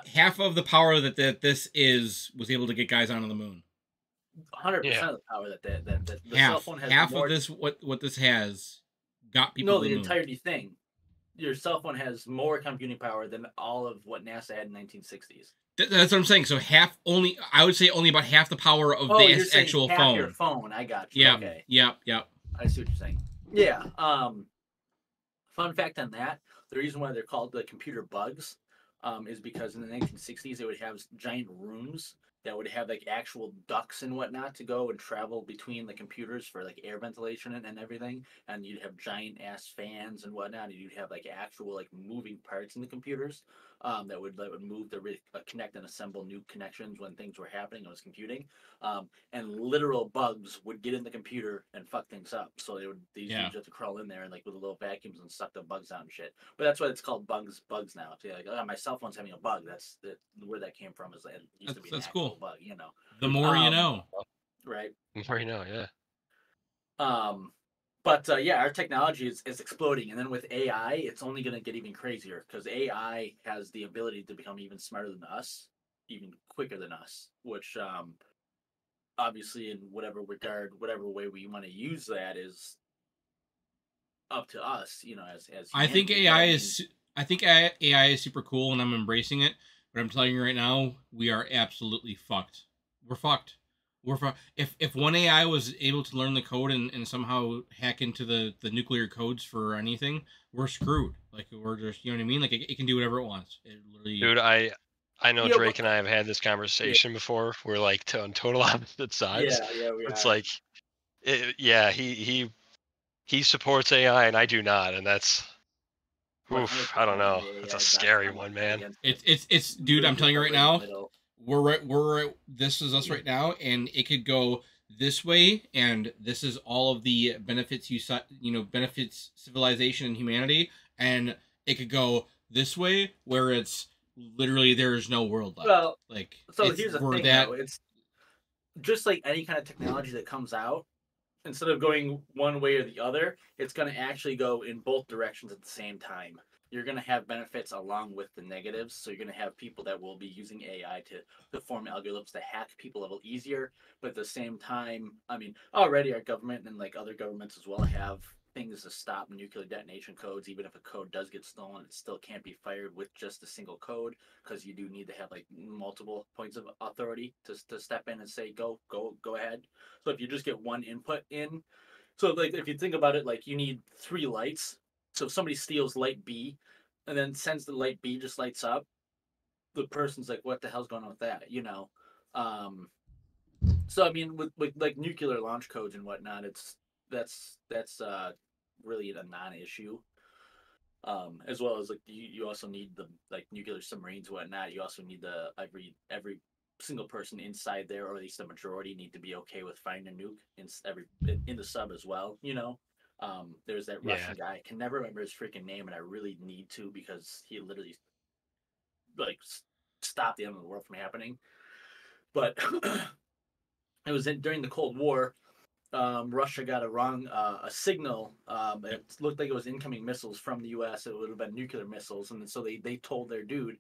Half of the power that this was able to get guys onto the moon. 100% of the power that the cell phone has. Half of this, what this has, got people. No, the entirety thing. Your cell phone has more computing power than all of what NASA had in 1960s. That's what I'm saying. So I would say only about half the power of the actual half phone. Your phone, I got you. Yeah. Okay. Yep. I see what you're saying. Yeah. Fun fact on that: the reason why they're called the computer bugs is because in the 1960s they would have giant rooms that would have like actual ducts and whatnot to go and travel between the computers for like air ventilation and everything, and you'd have giant ass fans and whatnot, and you'd have like actual like moving parts in the computers that would move connect and assemble new connections when things were happening. It was computing, and literal bugs would get in the computer and fuck things up. So these dudes have to crawl in there and like with the little vacuums and suck the bugs out and shit. But that's why it's called bugs now. So like, my cell phone's having a bug. That's where that came from. Is it used to be an actual bug, The more you know. Right. The more you know, yeah. But our technology is exploding, and then with AI, it's only going to get even crazier because AI has the ability to become even smarter than us, even quicker than us. Which, obviously, in whatever regard, whatever way we want to use that is up to us. As I think AI is super cool, and I'm embracing it. But I'm telling you right now, we are absolutely fucked. We're fucked. If one AI was able to learn the code and somehow hack into the nuclear codes for anything, we're screwed. Like, we're just, you know what I mean? Like, it can do whatever it wants. Dude, I know Drake and I have had this conversation before. We're like on total opposite sides. Yeah, we it's are. Like, he supports AI and I do not, and that's. Oof, I don't know. It's a scary one, man. It's dude, I'm telling you right now, we're this is us right now, and it could go this way, and this is all of the benefits benefits civilization and humanity, and it could go this way where it's literally there is no world left. Well, like, so here's the thing, though. It's just like any kind of technology that comes out, instead of going one way or the other, it's going to actually go in both directions at the same time. You're going to have benefits along with the negatives. So you're going to have people that will be using AI to form algorithms to hack people a little easier. But at the same time, I mean, already our government and like other governments as well have things to stop nuclear detonation codes. Even if a code does get stolen, it still can't be fired with just a single code, because you do need to have like multiple points of authority to step in and say go ahead. So if you just get one input in, so like if you think about it, like you need 3 lights. So if somebody steals light B and then sends the light B just lights up, the person's like, what the hell's going on with that? You know? So I mean with like nuclear launch codes and whatnot, that's really a non-issue. As well as like you also need the like nuclear submarines and whatnot. You also need the every single person inside there, or at least the majority, need to be okay with finding a nuke in the sub as well. You know, there's that Russian guy. I can never remember his freaking name, and I really need to, because he literally like stopped the end of the world from happening. But it was during the Cold War. Russia got a signal. It looked like it was incoming missiles from the U.S. It would have been nuclear missiles, and so they told their dude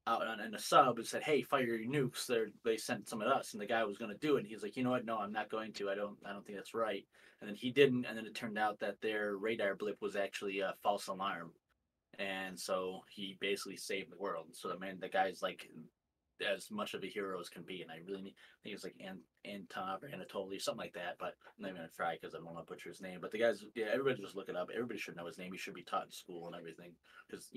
out in a sub and said, "Hey, fire your nukes." They sent some at us, and the guy was going to do it. And he's like, "You know what? No, I'm not going to. I don't think that's right." And then he didn't. And then it turned out that their radar blip was actually a false alarm, and so he basically saved the world. So the guy's like as much of a hero as can be, and I think it's like Antonov or Anatoly, something like that. But I'm not even gonna try because I don't want to butcher his name. But the guy's, yeah, everybody just look it up. Everybody should know his name. He should be taught in school and everything, because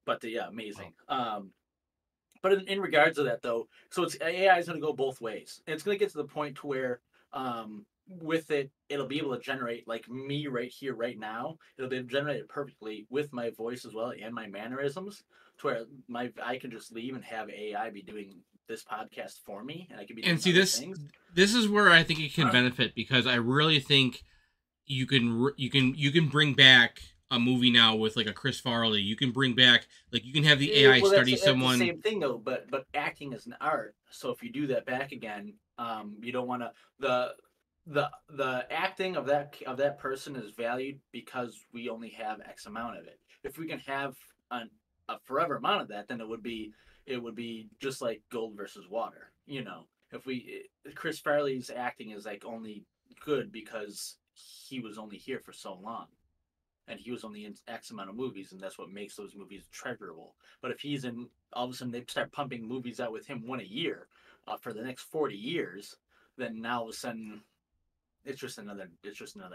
but yeah, amazing. But in regards to that though, so it's AI is going to go both ways. And it's going to get to the point to where with it'll be able to generate like me right here, right now. It'll be generated perfectly with my voice as well and my mannerisms, to where I can just leave and have AI be doing this podcast for me, and I can be doing and see things. This is where I think it can benefit, because I really think you can bring back a movie now with like a Chris Farley. You can bring back, like, you can have the AI study someone. That's the same thing though, but acting is an art. So if you do that back again, you don't want to the acting of that person is valued because we only have X amount of it. If we can have a forever amount of that, then it would be just like gold versus water. You know, if Chris Farley's acting is like only good because he was only here for so long, and he was only in X amount of movies, and that's what makes those movies treasurable. But if he's in, all of a sudden they start pumping movies out with him one a year for the next 40 years, then now all of a sudden it's just another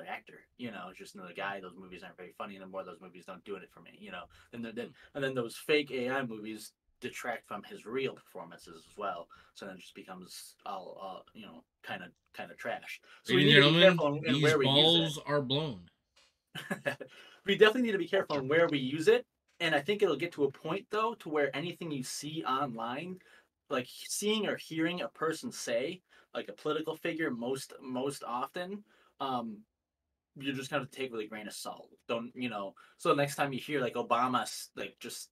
actor. You know, it's just another guy. Those movies aren't very funny anymore. Those movies don't do it for me. You know, and then those fake AI movies detract from his real performances as well. So then it just becomes all kind of trash. So we need to be careful in where we use it. These balls are blown. We definitely need to be careful on where we use it, and I think it'll get to a point though to where anything you see online, like seeing or hearing a person say, like a political figure, most often, you're just gonna take with a grain of salt. Don't So next time you hear like Obama, like just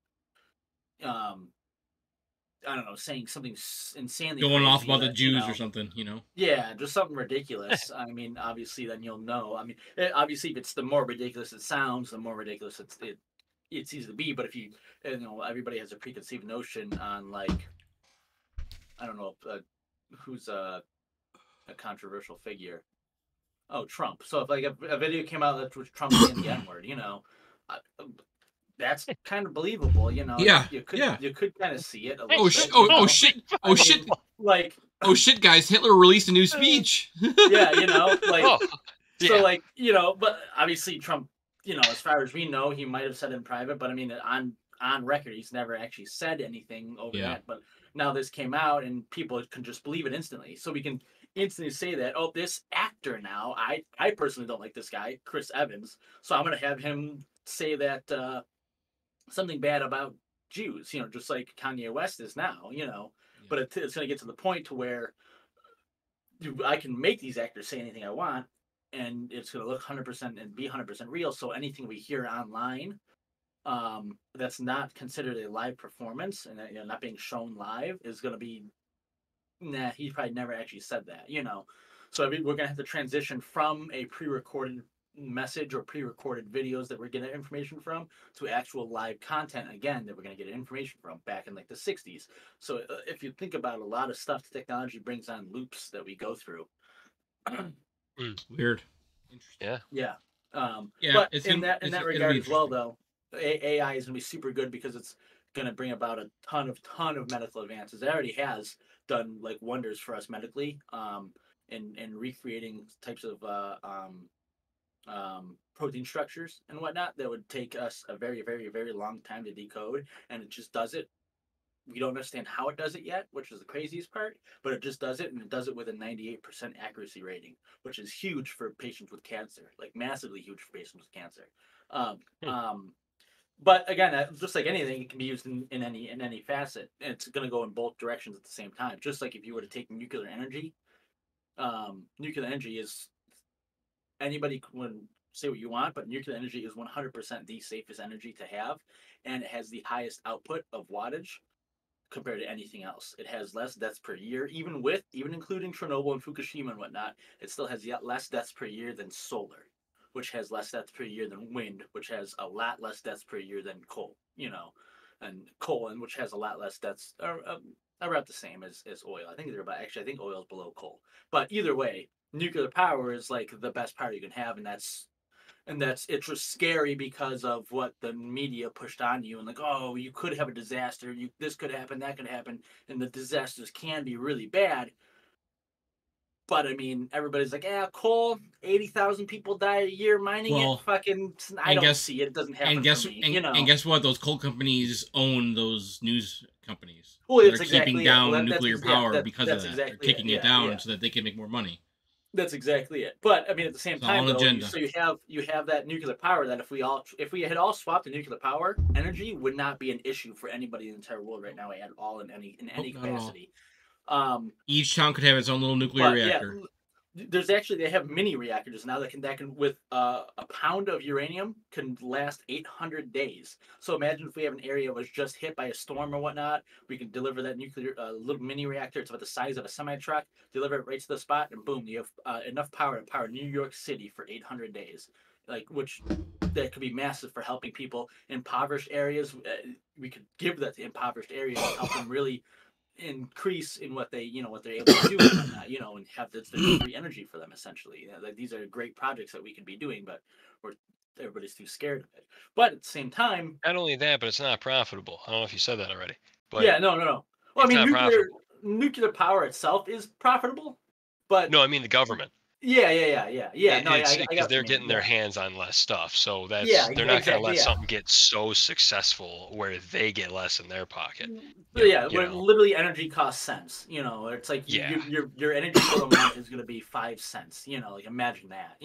I don't know, saying something insanely going crazy, off about the Jews or something, Yeah, just something ridiculous. I mean, obviously, then you'll know. I mean, obviously, if it's the more ridiculous it sounds, the more ridiculous it's easy to be. But if everybody has a preconceived notion on, like, I don't know, who's a controversial figure. Oh, Trump. So if like a video came out that was Trump saying the N-word, that's kind of believable, Yeah, you could kind of see it. Oh shit! Like, oh shit, guys! Hitler released a new speech. Yeah, like, so like, but obviously Trump, as far as we know, he might have said in private, but I mean, on record, he's never actually said anything over that. But now this came out, and people can just believe it instantly. So we can instantly say that, oh, this actor now, I personally don't like this guy, Chris Evans, so I'm gonna have him say that something bad about Jews, just like Kanye West is now, But it's going to get to the point to where I can make these actors say anything I want, and it's going to look 100% and be 100% real. So anything we hear online that's not considered a live performance and not being shown live is going to be, nah, he probably never actually said that, So we're going to have to transition from a pre-recorded message or pre-recorded videos that we're getting information from to actual live content again that we're going to get information from back in like the 60s. So if you think about a lot of stuff, the technology brings on loops that we go through. Weird. Interesting. Yeah. Yeah. But in that regard as well, though, AI is going to be super good because it's going to bring about a ton of medical advances. It already has done like wonders for us medically, in recreating types of protein structures and whatnot that would take us a very, very, very long time to decode, and it just does it. We don't understand how it does it yet, which is the craziest part, but it just does it, and it does it with a 98% accuracy rating, which is huge for patients with cancer, like massively huge for patients with cancer. But again, just like anything, it can be used in any facet, and it's going to go in both directions at the same time. Just like if you were to take nuclear energy is, anybody can say what you want, but nuclear energy is 100% the safest energy to have, and it has the highest output of wattage compared to anything else. It has less deaths per year, even including Chernobyl and Fukushima and whatnot. It still has yet less deaths per year than solar, which has less deaths per year than wind, which has a lot less deaths per year than coal. And coal, and which has a lot less deaths, about the same as oil. I think I think oil is below coal. But either way, nuclear power is like the best power you can have, and it's just scary because of what the media pushed on you, and like, oh, you could have a disaster, this could happen, that could happen, and the disasters can be really bad. But I mean, everybody's like, coal, 80,000 people die a year mining it. Fucking, I don't see it. It doesn't happen for me. And guess what? Those coal companies own those news companies. Well, so they're keeping down nuclear power because of that. They're kicking it down so that they can make more money. That's exactly it. But I mean, at the same time, though, so you have that nuclear power that if we had all swapped to nuclear power, energy would not be an issue for anybody in the entire world right now at all in any capacity. Each town could have its own little nuclear reactor. There's actually, they have mini reactors now that can with a pound of uranium can last 800 days. So imagine if we have an area that was just hit by a storm or whatnot, we can deliver that nuclear little mini reactor. It's about the size of a semi truck. Deliver it right to the spot, and boom, you have enough power to power New York City for 800 days. Which that could be massive for helping people in impoverished areas. We could give that to impoverished areas and help them really increase in what they're able to do and whatnot, and have this free energy for them essentially. Like, these are great projects that we could be doing, but everybody's too scared of it. But at the same time, not only that, but it's not profitable. I don't know if you said that already. But no. Well, I mean, nuclear power itself is profitable, but no, I mean the government. Yeah. Because they're getting their hands on less stuff, so they're not going to let something get so successful where they get less in their pocket. Where literally energy costs cents. It's like your energy bill a month is going to be 5 cents. Like, imagine that.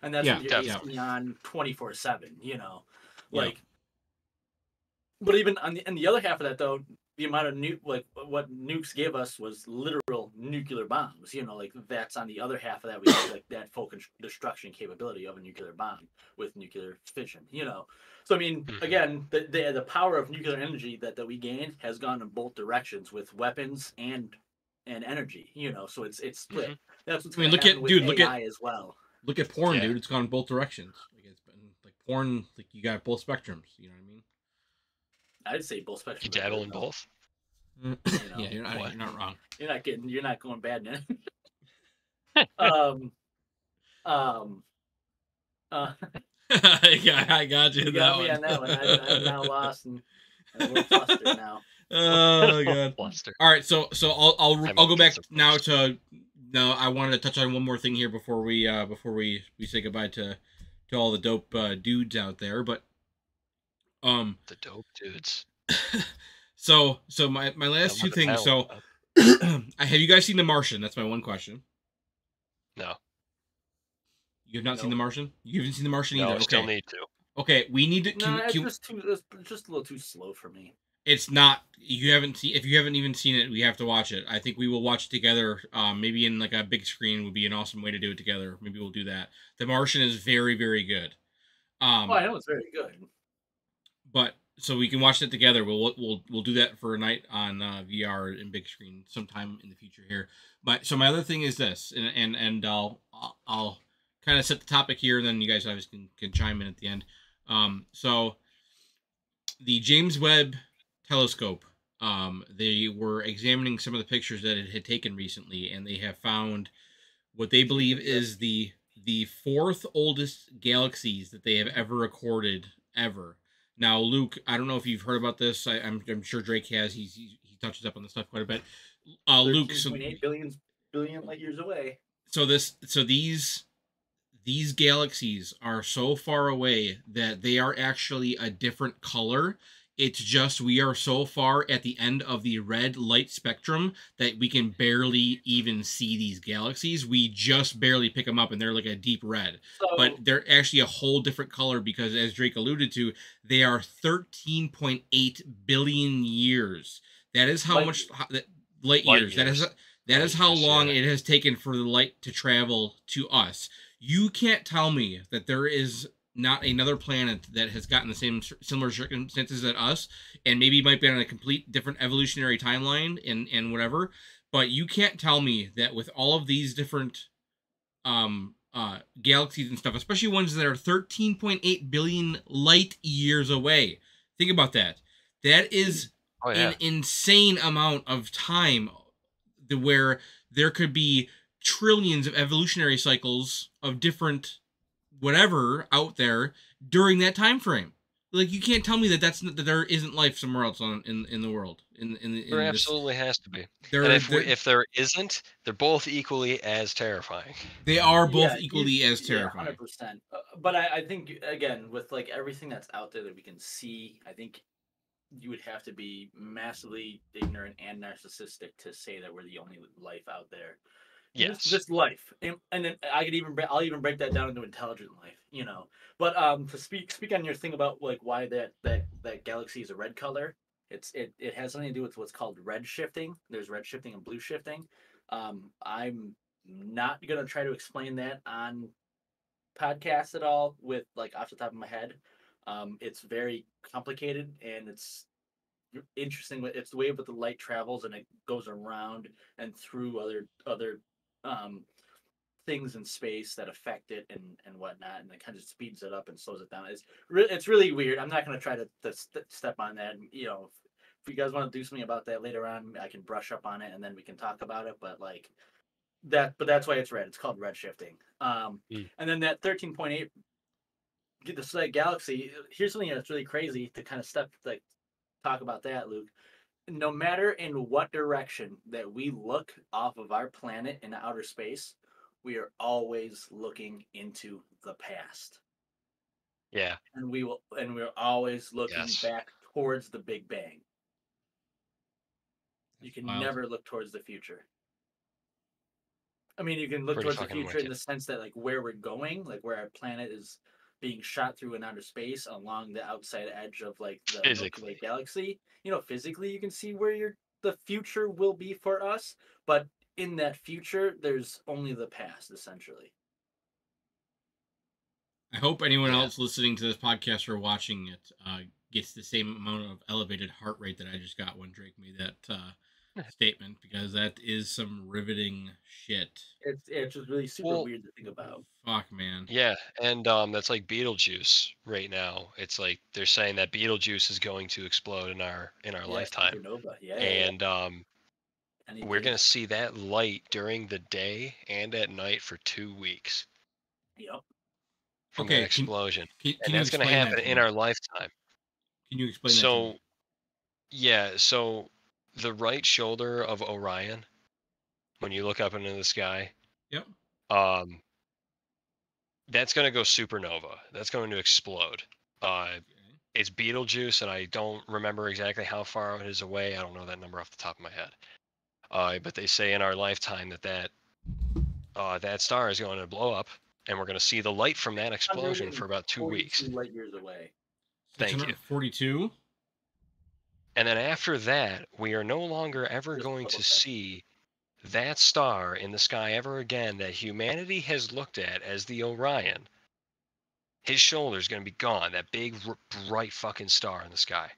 And that's what you're AC on 24/7. But even on the other half of that, though, the amount of what nukes gave us was literal nuclear bombs. Like, that's on the other half of that. We have like that full destruction capability of a nuclear bomb with nuclear fission. So I mean, again, the power of nuclear energy that we gained has gone in both directions with weapons and energy. So it's split. That's what's look at AI as well. Look at porn, dude. It's gone in both directions. Like, it's been like porn. Like, you got both spectrums. You know what I mean? I'd say both spectrums. You dabble in both. Yeah, you're not wrong. You're not going bad now. Yeah, I got you. You got me on that one. I'm now lost and a little flustered now. Oh god. All right, so I'll go back now to. No, I wanted to touch on one more thing here before we say goodbye to all the dope dudes out there, but the dope dudes. So my last two things. So have you guys seen The Martian? That's my one question. No. You have not seen The Martian? You haven't seen The Martian either. No, I still need to. Okay, we need to. It's just a little too slow for me. It's not. If you haven't even seen it, we have to watch it. I think we will watch it together. Maybe in like a big screen would be an awesome way to do it together. Maybe we'll do that. The Martian is very, very good. I know it's very good. But so we can watch that together. We'll do that for a night on VR and big screen sometime in the future here. But so my other thing is this, and I'll kind of set the topic here, and then you guys obviously can chime in at the end. So the James Webb Telescope, they were examining some of the pictures that it had taken recently, and they have found what they believe is the fourth oldest galaxies that they have ever recorded ever. Now, Luke, I don't know if you've heard about this. I'm sure Drake has. He touches up on this stuff quite a bit. Luke, 13.8 billion light years away. So these galaxies are so far away that they are actually a different color. It's just we are so far at the end of the red light spectrum that we can barely even see these galaxies. We just barely pick them up, and they're like a deep red. So, but they're actually a whole different color because, as Drake alluded to, they are 13.8 billion years. That is how much light years. That is how long it has taken for the light to travel to us. You can't tell me that there is not another planet that has gotten the same similar circumstances as us, and maybe might be on a complete different evolutionary timeline and whatever. But you can't tell me that with all of these different galaxies and stuff, especially ones that are 13.8 billion light years away. Think about that. That is an insane amount of time where there could be trillions of evolutionary cycles of different whatever out there during that time frame. Like, you can't tell me that there isn't life somewhere else in the world. There absolutely has to be. And if there isn't, they're both equally as terrifying. They are both equally as terrifying. 100%. But I think, again, with like everything that's out there that we can see, I think you would have to be massively ignorant and narcissistic to say that we're the only life out there. Yes, just life, and then I'll even break that down into intelligent life, But to speak on your thing about like why that galaxy is a red color, it has something to do with what's called red shifting. There's red shifting and blue shifting. I'm not gonna try to explain that on podcast at all with like off the top of my head. It's very complicated and it's interesting. It's the way that the light travels and it goes around and through other things in space that affect it and whatnot, and it kind of speeds it up and slows it down. It's really weird. I'm not going to try to step on that. If you guys want to do something about that later on, I can brush up on it and then we can talk about it. But like that, but that's why it's red. It's called red shifting. And then that 13.8 this like galaxy. Here's something that's really crazy to kind of talk about that, Luke. No matter in what direction that we look off of our planet in outer space, we are always looking into the past. Yeah. And we're always looking back towards the Big Bang. You can never look towards the future. I mean, you can look towards the future in the sense that like where we're going, like where our planet is being shot through in outer space along the outside edge of like the Milky Way galaxy. Physically you can see where the future will be for us, but in that future there's only the past essentially. I hope anyone else listening to this podcast or watching it gets the same amount of elevated heart rate that I just got when Drake made that statement, because that is some riveting shit. It's just really super weird to think about. Fuck, man. Yeah, and that's like Beetlejuice right now. It's like they're saying that Beetlejuice is going to explode in our lifetime. Supernova. And we're gonna see that light during the day and at night for 2 weeks. Yep. From the explosion. And that's gonna happen in our lifetime. Can you explain that to me? So the right shoulder of Orion, when you look up into the sky, that's going to go supernova. That's going to explode. It's Betelgeuse, and I don't remember exactly how far it is away. I don't know that number off the top of my head. But they say in our lifetime that star is going to blow up, and we're going to see the light from that explosion for about 2 weeks. Light years away. Thank you. 42. And then after that, we are no longer ever going to see that star in the sky ever again that humanity has looked at as the Orion his shoulder's going to be gone. That big, bright fucking star in the sky.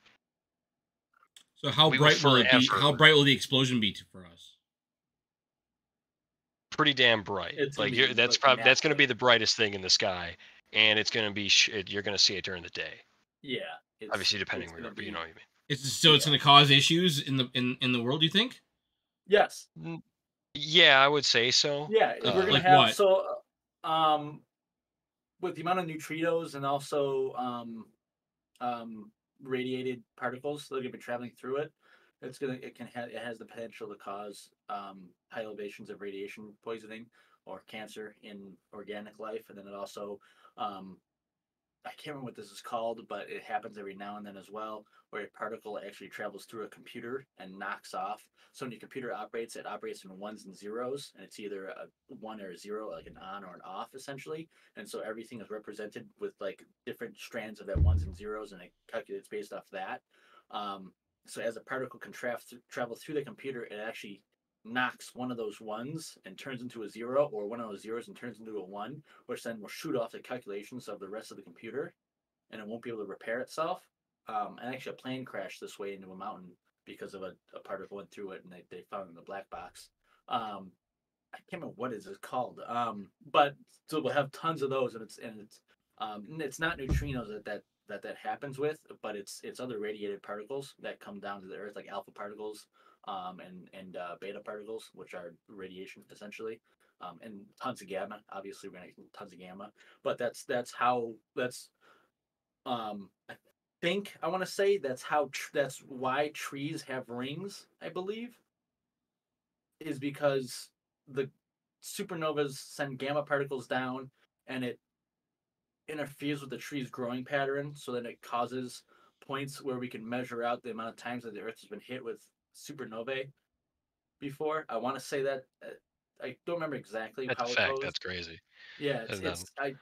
So how bright will it be? How bright will the explosion be for us? Pretty damn bright. Like that's going to be the brightest thing in the sky, and it's going to be you're going to see it during the day. Yeah. Obviously, depending where you are, but you know what I mean. It's going to cause issues in the world. Do you think? Yes. Yeah, I would say so. Yeah, we're going to have what? With the amount of neutrinos and also radiated particles that are going to be traveling through it, it has the potential to cause high elevations of radiation poisoning or cancer in organic life, and then it also I can't remember what this is called, but it happens every now and then as well, where a particle actually travels through a computer and knocks off. So when your computer operates, it operates in ones and zeros, and it's either a 1 or a 0, like an on or an off, essentially. And so everything is represented with like different strands of that ones and zeros, and it calculates based off that. So as a particle can travel through the computer, it actually knocks one of those ones and turns into a 0, or one of those zeros and turns into a 1, which then will shoot off the calculations of the rest of the computer, and it won't be able to repair itself. And actually, a plane crashed this way into a mountain because of a particle went through it, and they found it in the black box. I can't remember what is it called. But so we'll have tons of those, and it's not neutrinos that happens with, but it's other radiated particles that come down to the Earth, like alpha particles. And beta particles, which are radiation essentially, and tons of gamma. Obviously, we're gonna get tons of gamma, but that's I think I want to say that's why trees have rings. I believe is because the supernovas send gamma particles down, and it interferes with the tree's growing pattern, so that it causes points where we can measure out the amount of times that the Earth has been hit with supernovae before. I want to say that I don't remember exactly how it goes. That's crazy. Yeah, I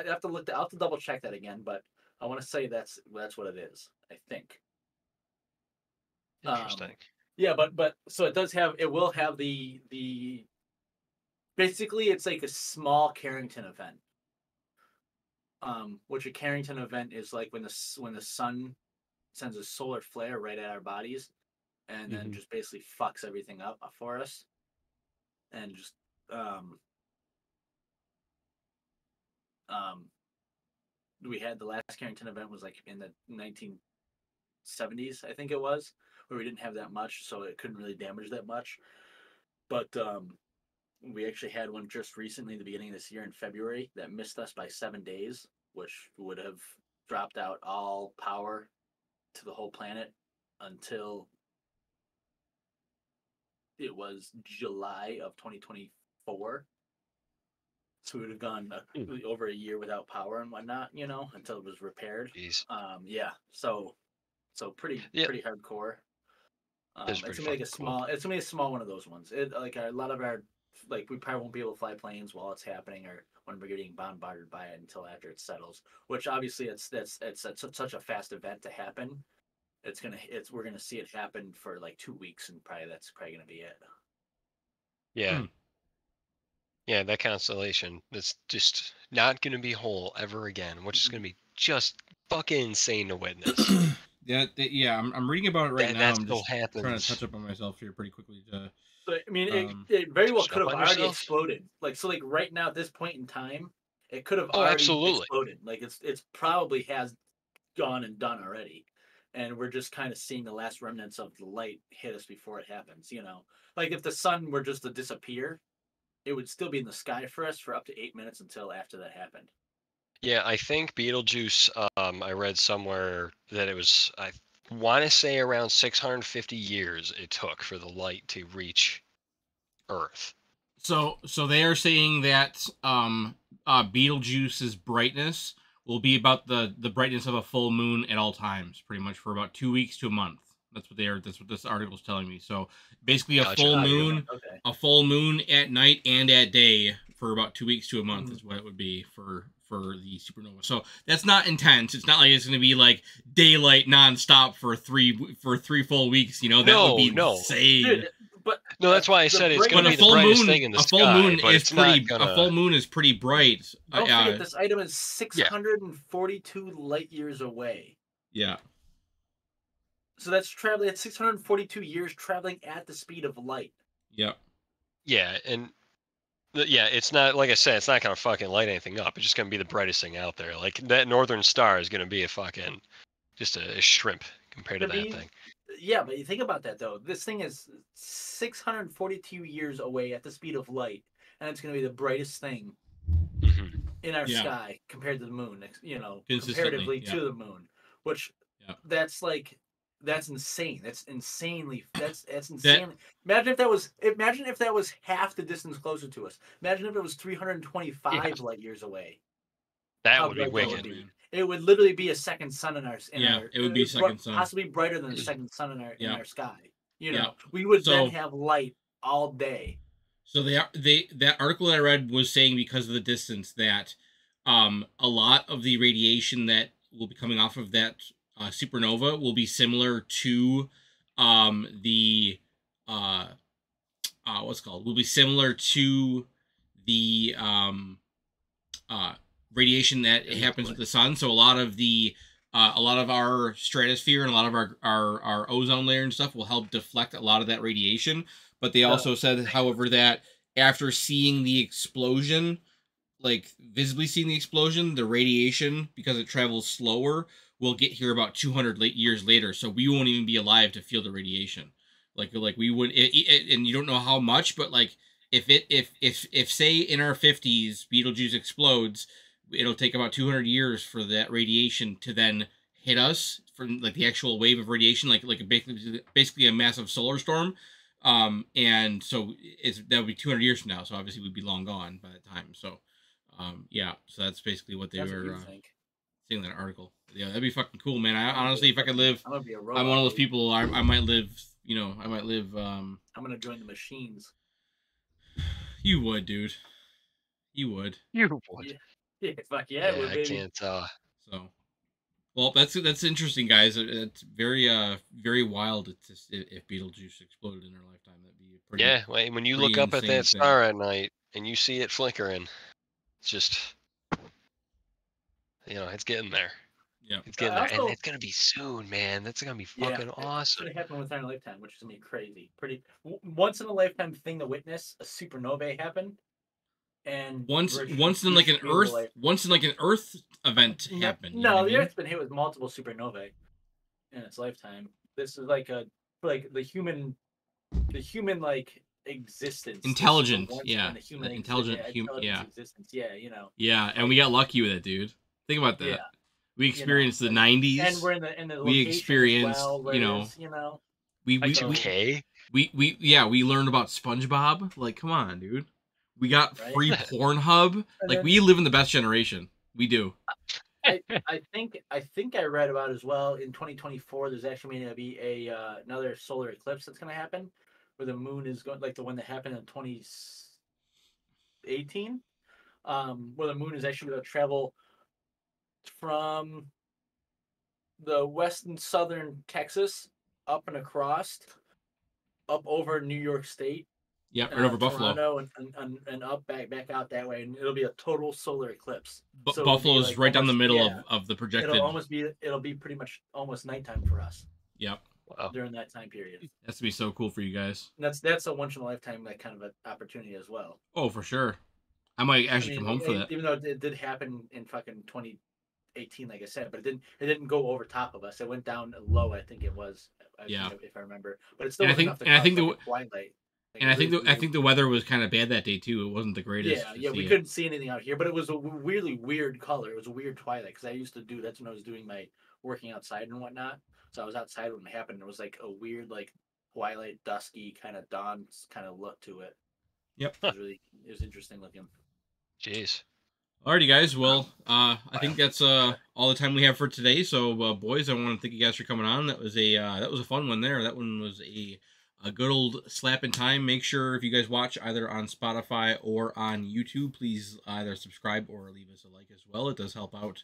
have to look. I'll have to double check that again, but I want to say that's what it is. I think. Interesting. Yeah, but so it will have the basically it's like a small Carrington event. Which a Carrington event is like when the sun sends a solar flare right at our bodies, and then just basically fucks everything up for us, and just we had the last Carrington event was like in the 1970s, I think it was, where we didn't have that much, so it couldn't really damage that much. But we actually had one just recently, the beginning of this year in February, that missed us by 7 days, which would have dropped out all power to the whole planet until it was July of 2024. So we would have gone over a year without power and whatnot, until it was repaired. Jeez. Yeah. So pretty hardcore. It's gonna be like it's gonna be a small one of those ones. It like a lot of our we probably won't be able to fly planes while it's happening, or when we're getting bombarded by it until after it settles. Which obviously it's such a fast event to happen. We're gonna see it happen for like 2 weeks, and that's probably gonna be it. Yeah. Yeah, that constellation that's just not gonna be whole ever again, which is gonna be just fucking insane to witness. Yeah, I'm reading about it right now. I'm just trying to touch up on myself here pretty quickly. I mean, it very well could have already exploded. Like right now at this point in time, it could have already exploded. Like it's probably has gone and done already, and we're just kind of seeing the last remnants of the light hit us before it happens. Like if the sun were just to disappear, it would still be in the sky for us for up to 8 minutes until after that happened. Yeah, I think Betelgeuse, I read somewhere that it was, I want to say around 650 years it took for the light to reach Earth. So they are saying that Betelgeuse's brightness will be about the brightness of a full moon at all times, pretty much for about 2 weeks to a month. That's what this article is telling me. So basically, a full moon at night and at day for about 2 weeks to a month is what it would be for the supernova. So that's not intense. It's not like it's going to be like daylight nonstop for three full weeks. That would be insane. Dude, But no, that's why I said it's going to be the brightest thing in the sky. A full moon is pretty bright. Don't forget, this item is 642 light years away. Yeah. So that's traveling at 642 years, traveling at the speed of light. Yep. Yeah, and it's not, like I said, it's not going to fucking light anything up. It's just going to be the brightest thing out there. Like, that northern star is going to be a fucking, just a shrimp compared to that thing. Yeah, but you think about that, though. This thing is 642 years away at the speed of light, and it's going to be the brightest thing in our sky compared to the moon, comparatively to the moon, which that's insane. That's insanely. That's insane. Imagine if that was half the distance closer to us. Imagine if it was 325 light years away. That would be wicked. It would literally be a second sun in our. It would be a second sun. Possibly brighter than a second sun in our sky. We would then have light all day. So that article that I read was saying, because of the distance, that a lot of the radiation that will be coming off of that supernova will be similar to will be similar to the radiation that happens with the sun. So a lot of our stratosphere and a lot of our ozone layer and stuff will help deflect a lot of that radiation. But they also said, however, that after seeing the explosion, like visibly seeing the explosion, the radiation, because it travels slower, will get here about 200 years later. So we won't even be alive to feel the radiation. Like we would, and you don't know how much, but like if say in our 50s Betelgeuse explodes, it'll take about 200 years for that radiation to then hit us, from like the actual wave of radiation, like basically a massive solar storm. And so that would be 200 years from now. So obviously we'd be long gone by that time. So, so that's basically what they were seeing in that article. Yeah, that'd be fucking cool, man. I honestly, if I could live, I'm one of those people. I might live. I might live. I'm gonna join the machines. You would, dude. You would. You would. Yeah, fuck yeah, it would, baby. I can't. So, well, that's interesting, guys. It's very very wild. If Betelgeuse exploded in our lifetime, that'd be pretty. Yeah, when you look up at that star at night and you see it flickering, it's just, it's getting there. Yeah, it's getting there, and it's gonna be soon, man. That's gonna be fucking awesome. It's gonna happen within our lifetime, which is gonna be crazy. Pretty once in a lifetime thing to witness a supernovae happen, and once in like an Earth event happen. No, the Earth's been hit with multiple supernovae in its lifetime. This is like the human like existence. Intelligent, intelligent existence. Yeah, Yeah, and we got lucky with it, dude. Think about that. Yeah. We experienced the 90s, and we're in the we experienced, we learned about SpongeBob. Like, come on, dude. We got free Pornhub. Like, we live in the best generation. We do. I think I read about as well, in 2024 there's actually going to be another solar eclipse that's going to happen, where the moon is going, like the one that happened in 2018, where the moon is actually going to travel from the west and southern Texas up and across, up over New York State. Yeah, right over Buffalo. And up back out that way, and it'll be a total solar eclipse. So Buffalo's like right down the middle of the projected. It'll be pretty much almost nighttime for us. Yep. Wow. During that time period. That's to be so cool for you guys. And that's a once in a lifetime kind of an opportunity as well. Oh, for sure. I might actually come home for that. Even though it did happen in fucking 2018, like I said, but it didn't go over top of us. It went down low, I think it was. If I remember. But it's still enough to cause twilight. And I think the weather was kind of bad that day too. It wasn't the greatest. Yeah, we couldn't see anything out here, but it was a really weird color. It was a weird twilight, because I used to do that's when I was doing my working outside and whatnot. So I was outside when it happened. It was like a weird, like twilight, dusky kind of dawn kind of look to it. Yep. It was interesting looking. Jeez. Alrighty, guys. Well, I think that's all the time we have for today. So, boys, I want to thank you guys for coming on. That was a fun one there. That one was a good old slap in time. Make sure, if you guys watch either on Spotify or on YouTube, please either subscribe or leave us a like as well. It does help out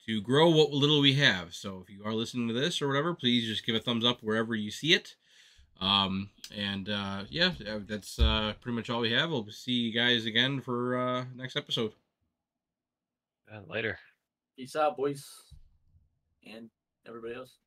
to grow what little we have. So if you are listening to this or whatever, please just give a thumbs up wherever you see it. Yeah, that's pretty much all we have. We'll see you guys again for next episode. Later. Peace out, boys, and everybody else.